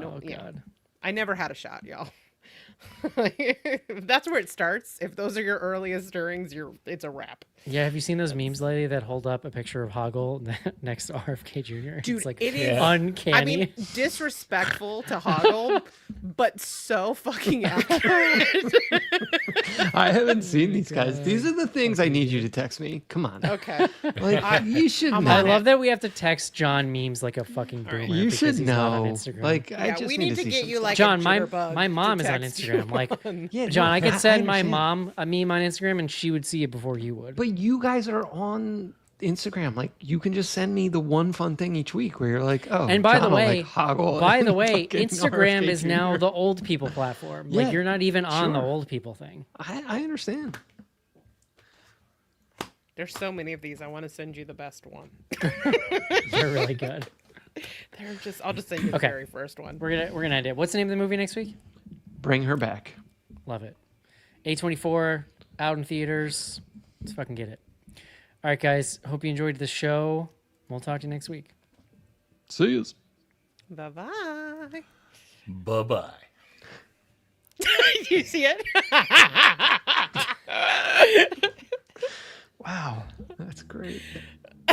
Oh yeah. god. I never had a shot, y'all. That's where it starts. If those are your earliest stirrings, it's a wrap. Yeah, have you seen those memes lately that hold up a picture of Hoggle next to RFK Jr.? Dude, It's like it is uncanny. I mean, disrespectful to Hoggle, but so fucking accurate. I haven't seen these guys. These are the things I need you to text me. Come on. Okay. Like, you should know. I love that we have to text John memes like a fucking boomer. You because should he's not on know. Instagram. Like, I Yeah, just we need need to see get some you stuff. like John, a my jitterbug mom to is on text Instagram. you Like, on. Yeah, John, no, I could send my understand. mom a meme on Instagram and she would see it before you would. But you guys are on Instagram. Like, you can just send me the one fun thing each week where you're like, oh, And by John the will, way, like, Hoggle by and the way, fucking Instagram RFK is now Jr.. the old people platform. Yeah, Like, you're not even on the sure. old people thing. I understand. There's so many of these. I want to send you the best one. They're really good. I'll just send you the Okay. very first one. We're gonna end it. What's the name of the movie next week? Bring her back. Love it. A24 out in theaters. Let's fucking get it. All right, guys. Hope you enjoyed the show. We'll talk to you next week. See you. Bye-bye. Bye-bye. You see it? Wow, that's great.